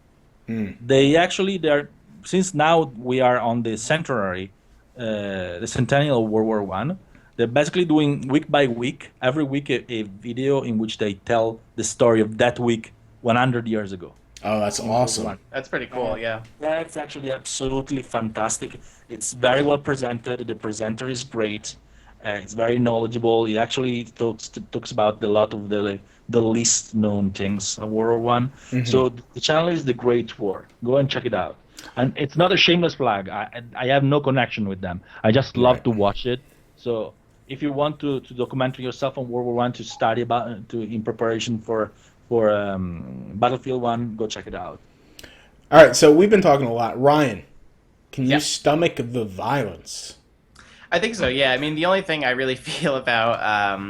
They're since now we are on the centenary, the centennial of World War One. They're basically doing week by week, every week a video in which they tell the story of that week 100 years ago. Oh, that's awesome. That's pretty cool, yeah. That's actually absolutely fantastic. It's very well presented. The presenter is great. It's very knowledgeable. It actually talks about a lot of the least known things of World War One. So the channel is The Great War. Go and check it out. And it's not a shameless plug. I have no connection with them. I just love to watch it. So if you want to document yourself on World War One to study in preparation for Battlefield One, go check it out. All right, so we've been talking a lot. Ryan, can you stomach the violence? I think so, yeah. I mean, the only thing I really feel about,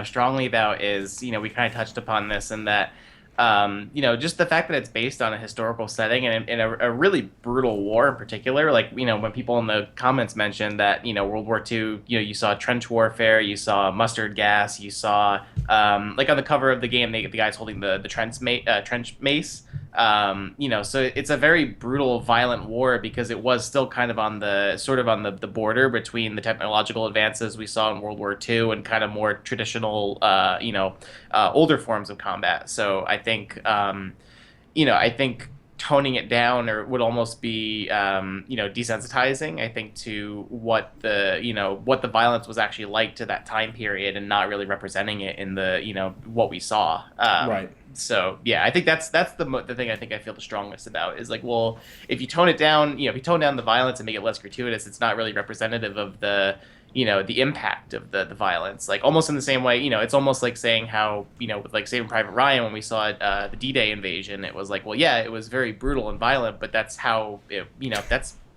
strongly about is, we kind of touched upon this, and that just the fact that it's based on a historical setting and in a really brutal war in particular. Like, when people in the comments mentioned that, World War II, you saw trench warfare, you saw mustard gas, you saw, like on the cover of the game, the guy's holding the trench mace. So it's a very brutal, violent war because it was still kind of on the border between the technological advances we saw in World War II and kind of more traditional, older forms of combat. So I think toning it down or would almost be, desensitizing, I think, to what the violence was actually like to that time period and not really representing it in what we saw. Right. So yeah, I think that's the thing I think I feel the strongest about is like, well, if you tone it down, if you tone down the violence and make it less gratuitous, it's not really representative of the impact of the violence. Like almost in the same way, it's almost like saying how, with like Saving Private Ryan when we saw the D-Day invasion, it was like, well, yeah, it was very brutal and violent, but that's how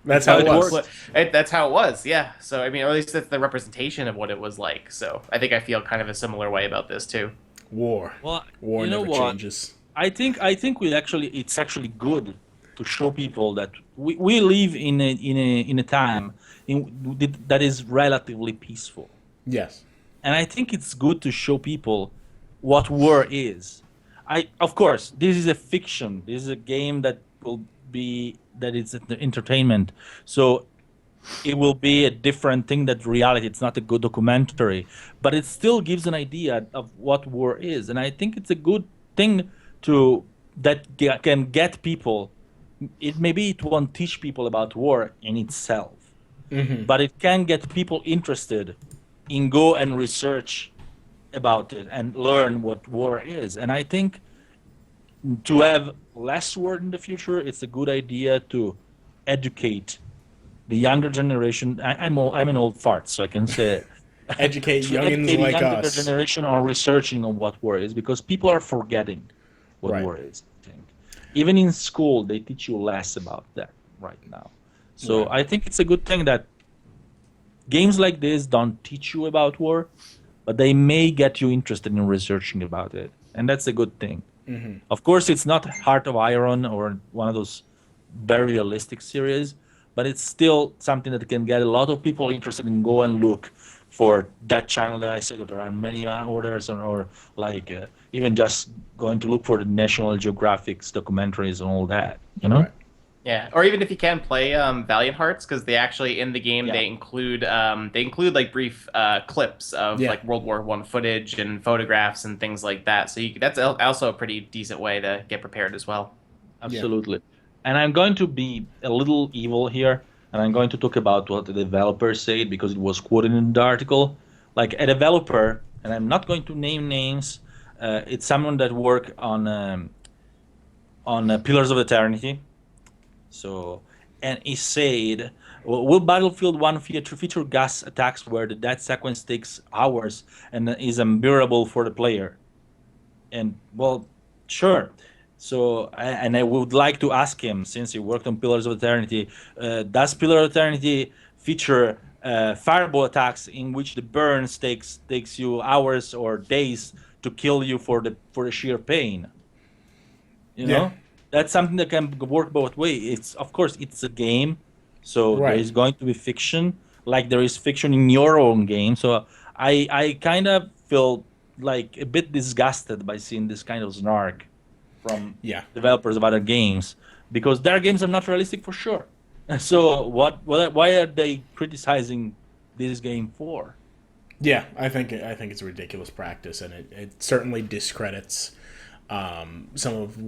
That's how it was. That's how it was, yeah. So I mean, or at least that's the representation of what it was like. So I think I feel kind of a similar way about this too. War. Well, War you know never what? changes. I think it's actually good to show people that we live in a time that is relatively peaceful. Yes. And I think it's good to show people what war is. Of course, this is a fiction. This is a game that it's entertainment. So it will be a different thing than reality. It's not a good documentary, but it still gives an idea of what war is. And I think it's a good thing can get people. Maybe it won't teach people about war in itself, but it can get people interested in go and research about it and learn what war is. And I think to have less war in the future, it's a good idea to educate the younger generation. I'm an old fart, so I can say it. Educate To youngins educate like the younger us. generation on researching on what war is, because people are forgetting what Right. war is. I think even in school they teach you less about that right now. So Right. I think it's a good thing that games like this don't teach you about war, but they may get you interested in researching about it, and that's a good thing. Of course, it's not Heart of Iron or one of those very realistic series, but it's still something that can get a lot of people interested in go and look for that channel that I said. There are many others, or like even just going to look for the National Geographic's documentaries and all that. Right. Yeah, or even if you can play Valiant Hearts, because they actually in the game Yeah. they include like brief clips of Yeah. like World War I footage and photographs and things like that. So that's also a pretty decent way to get prepared as well. Absolutely. And I'm going to be a little evil here, and I'm going to talk about what the developer said because it was quoted in the article. Like a developer, and I'm not going to name names. It's someone that worked on Pillars of Eternity. So, and he said, will Battlefield 1 feature gas attacks where the death sequence takes hours and is unbearable for the player? And well, sure. So, I would like to ask him, since he worked on Pillars of Eternity, does Pillar of Eternity feature fireball attacks in which the burns takes you hours or days to kill you for the sheer pain? You know, that's something that can work both ways. Of course, it's a game, so Right. there is going to be fiction, like there is fiction in your own game. So I kind of feel like a bit disgusted by seeing this kind of snark from developers of other games, because their games are not realistic for sure. So why are they criticizing this game for? Yeah, I think it's a ridiculous practice, and it certainly discredits some of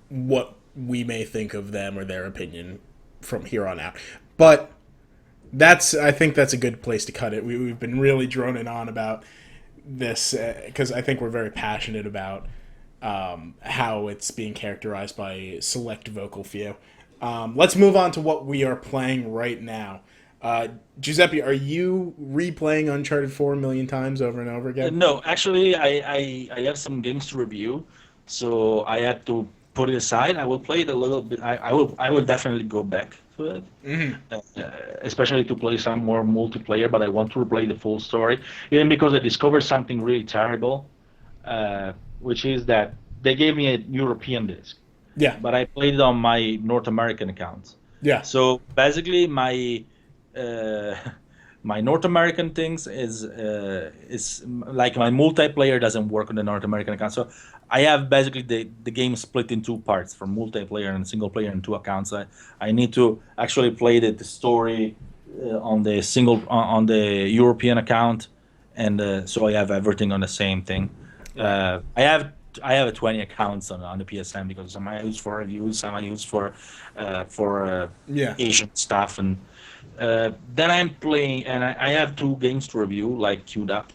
what we may think of them or their opinion from here on out. But I think that's a good place to cut it. We've been really droning on about this because I think we're very passionate about how it's being characterized by a select vocal few. Let's move on to what we are playing right now. Giuseppe, are you replaying Uncharted 4 a million times over and over again? No, actually, I have some games to review, so I had to put it aside. I will play it a little bit. I will definitely go back to it, especially to play some more multiplayer. But I want to replay the full story, even because I discovered something really terrible, which is that they gave me a European disc, Yeah. but I played it on my North American account. Yeah. So basically, my my North American things is like my multiplayer doesn't work on the North American account. So I have basically the game split in two parts for multiplayer and single player in two accounts. I need to actually play the story on the on the European account, and so I have everything on the same thing. Right. I have 20 accounts on the PSN because some I use for reviews, some I use for Yeah. Asian stuff, and then I'm playing, and I have two games to review, like queued up,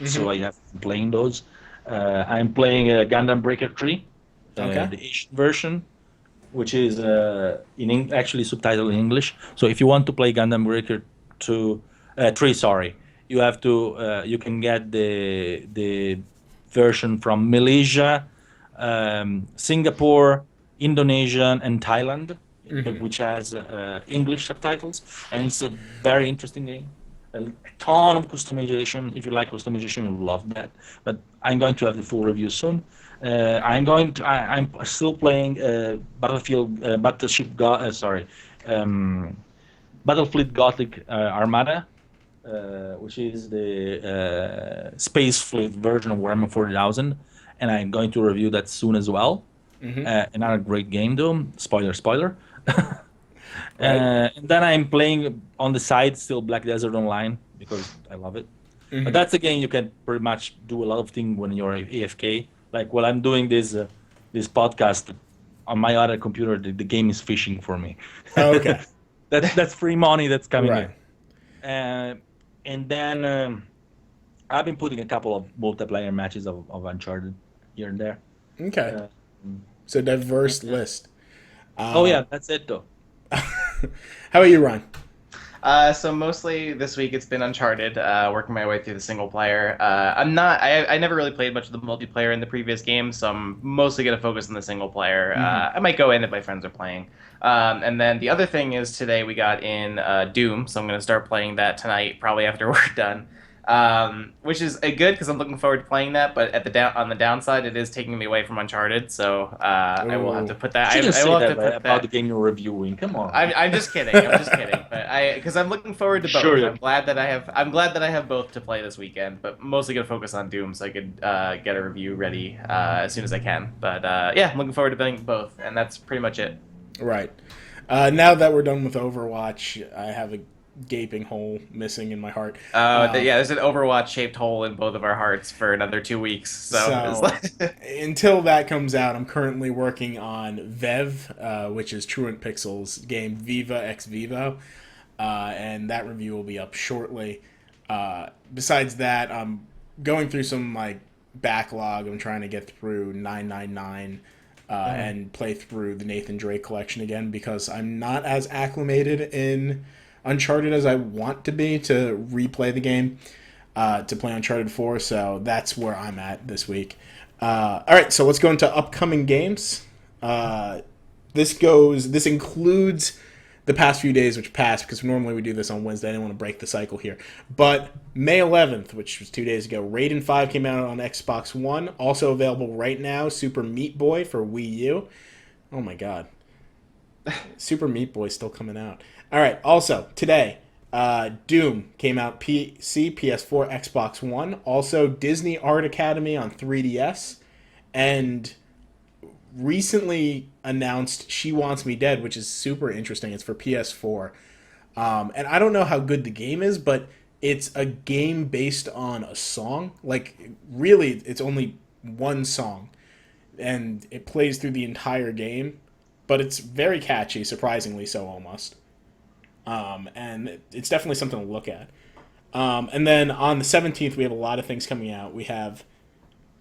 so I have been playing those. I'm playing Gundam Breaker 3, Okay. the Asian version, which is actually subtitled in English. So if you want to play Gundam Breaker 3, sorry, you have to you can get the version from Malaysia, Singapore, Indonesia, and Thailand, which has English subtitles, and it's a very interesting game. A ton of customization. If you like customization, you'll love that. But I'm going to have the full review soon. I'm still playing Battlefleet Gothic Armada, which is the Space Fleet version of Warhammer 40,000, and I'm going to review that soon as well. Another great game, though. Spoiler. And then I'm playing on the side still Black Desert Online because I love it. But that's a game you can pretty much do a lot of things when you're AFK. Like while I'm doing this podcast on my other computer, the game is fishing for me. Oh, okay. That's free money that's coming Right. in. And then I've been putting a couple of multiplayer matches of Uncharted here and there. Okay. So diverse list. Oh yeah, that's it though. How about you, Ryan? So mostly this week it's been Uncharted, working my way through the single player. I never really played much of the multiplayer in the previous games, so I'm mostly going to focus on the single player. I might go in if my friends are playing. And then the other thing is today we got in Doom, so I'm going to start playing that tonight, probably after we're done. Which is good because I'm looking forward to playing that, but on the downside, it is taking me away from Uncharted, so I will have to put that. I will say have to that put about that. the game you're reviewing. Come on. I'm just kidding. I'm just kidding. But because I'm looking forward to both. Sure, yeah. I'm glad that I have both to play this weekend. But mostly gonna focus on Doom so I could get a review ready as soon as I can. But yeah, I'm looking forward to playing both, and that's pretty much it. Right. Now that we're done with Overwatch, I have a gaping hole missing in my heart. Yeah, there's an Overwatch-shaped hole in both of our hearts for another 2 weeks. So until that comes out, I'm currently working on Vev, which is Truant Pixel's game Viva Ex Vivo, and that review will be up shortly. Besides that, I'm going through some backlog. I'm trying to get through 999 and play through the Nathan Drake collection again because I'm not as acclimated in Uncharted as I want to be to replay the game, to play Uncharted 4, so that's where I'm at this week. All right, so let's go into upcoming games. This includes the past few days which passed, because normally we do this on Wednesday. I didn't want to break the cycle here. But May 11th, which was 2 days ago, Raiden 5 came out on Xbox One. Also available right now, Super Meat Boy for Wii U. Oh my god. Super Meat Boy still coming out. All right, also, today, Doom came out PC, PS4, Xbox One. Also, Disney Art Academy on 3DS. And recently announced She Wants Me Dead, which is super interesting. It's for PS4. And I don't know how good the game is, but it's a game based on a song. Really, it's only one song. And it plays through the entire game. But it's very catchy, surprisingly so almost. And it's definitely something to look at. And then on the 17th, we have a lot of things coming out. We have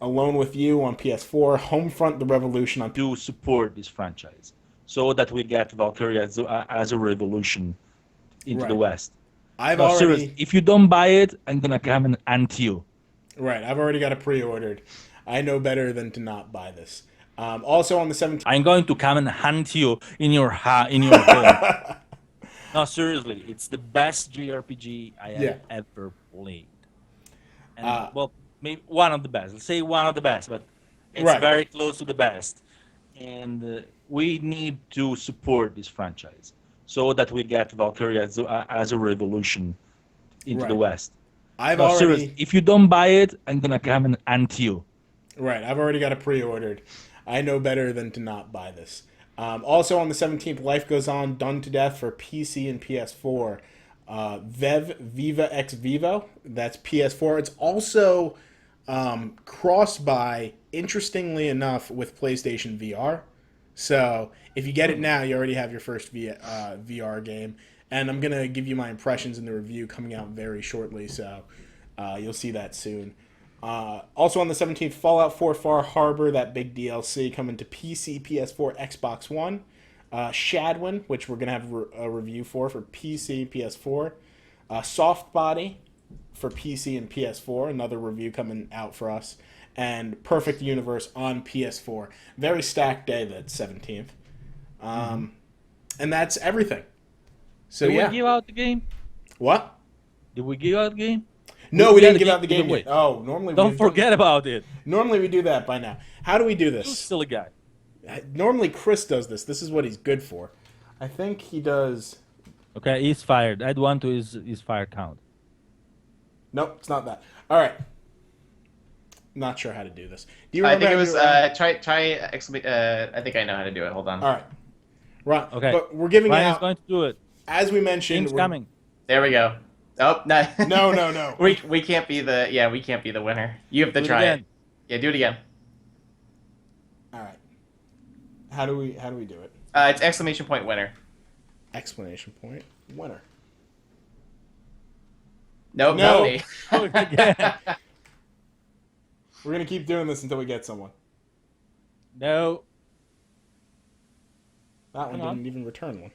Alone with You on PS4, Homefront: The Revolution on to support this franchise so that we get Valkyria as a revolution into the West. Seriously, if you don't buy it, I'm going to come and ant you. Right, I've already got it pre-ordered. I know better than to not buy this. Also on the 17th... I'm going to come and hunt you in your home. No, seriously, it's the best JRPG I have ever played. And, maybe one of the best. Let's say one of the best, but It's Right. very close to the best, and we need to support this franchise so that we get Valkyria as a revolution into the Right. West. I've No, seriously, already if you don't buy it, I'm gonna come and anti you. right. I've already got it pre-ordered. I know better than to not buy this. Also on the 17th, Life Goes On, Done to Death for PC and PS4. Vev Viva Ex Vivo, that's PS4. It's also crossed by, interestingly enough, with PlayStation VR. So if you get it now, you already have your first VR game. And I'm going to give you my impressions in the review coming out very shortly, so you'll see that soon. Also on the 17th, Fallout 4 Far Harbor, that big DLC coming to PC, PS4, Xbox One. Shadwin, which we're going to have a review for PC, PS4. Soft Body for PC and PS4, another review coming out for us. And Perfect Universe on PS4. Very stacked day, that 17th. And that's everything. So Did yeah. we give out the game? What? Did we give out the game? No, we Yeah, didn't give out the game away. yet. Oh, normally Don't forget about it. Normally we do that by now. How do we do You this? silly guy. Normally Chris does this. This is what he's good for. I think he does. Okay, he's fired. Add 1 to his fire count. Nope, it's not that. All right. Not sure how to do this. Do you I remember? think it how was I think I know how to do it. Hold on. All right. Right. Okay. But we're giving Ryan's out, going to do it. as we mentioned. Game's coming. There we go. Oh no. No. we can't be the winner. You have to Do it try again. it. Yeah, do it again. All right. How do we do it? It's exclamation point winner. Explanation point. Winner. Nope, No. not me. Do it again. We're gonna keep doing this until we get someone. No. That one Hang on. didn't even return one.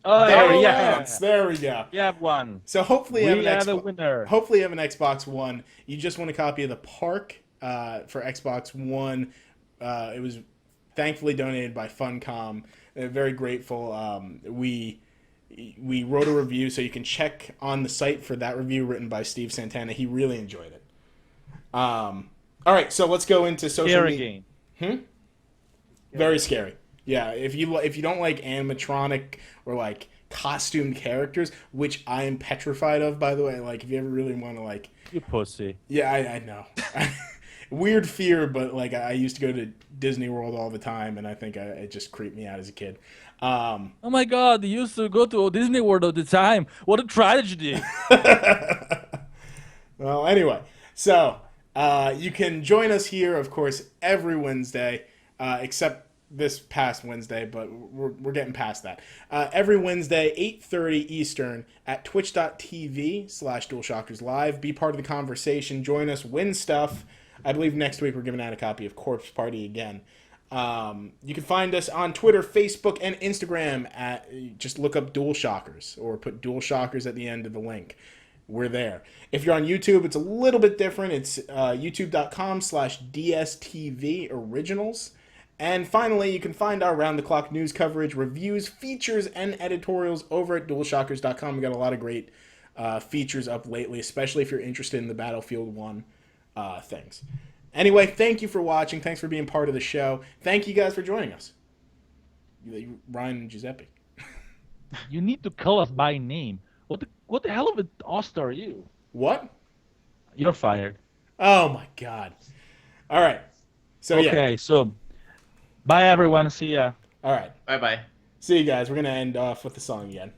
Oh, There we yeah. go. There we go. You have one. So hopefully you have We an have a Xbox. winner. Hopefully you have an Xbox One. You just want a copy of The Park for Xbox One. It was thankfully donated by Funcom. They're very grateful. We wrote a review, so you can check on the site for that review written by Steve Santana. He really enjoyed it. All right, so let's go into social Scary media. game. Very scary. Yeah, if you don't like animatronic or like costumed characters, which I am petrified of, by the way. Like, if you ever really want to like, You pussy. yeah, I know. Weird fear, but like I used to go to Disney World all the time, and I think it just creeped me out as a kid. Oh my god, you used to go to Disney World all the time. What a tragedy. Well, anyway, so you can join us here, of course, every Wednesday, except this past Wednesday, but we're getting past that. Every Wednesday, 8:30 Eastern at twitch.tv/DualShockers Live. Be part of the conversation. Join us. Win stuff. I believe next week we're giving out a copy of Corpse Party again. You can find us on Twitter, Facebook, and Instagram at just look up DualShockers or put DualShockers at the end of the link. We're there. If you're on YouTube, it's a little bit different. It's youtube.com/DSTV Originals. And finally, you can find our round-the-clock news coverage, reviews, features, and editorials over at DualShockers.com. We got a lot of great features up lately, especially if you're interested in the Battlefield 1 things. Anyway, thank you for watching. Thanks for being part of the show. Thank you guys for joining us. Ryan and Giuseppe. You need to call us by name. What the hell of a host are you? What? You're fired. Oh, my God. All right. So, Okay, so bye everyone. See ya. All right. Bye bye. See you guys. We're going to end off with the song again.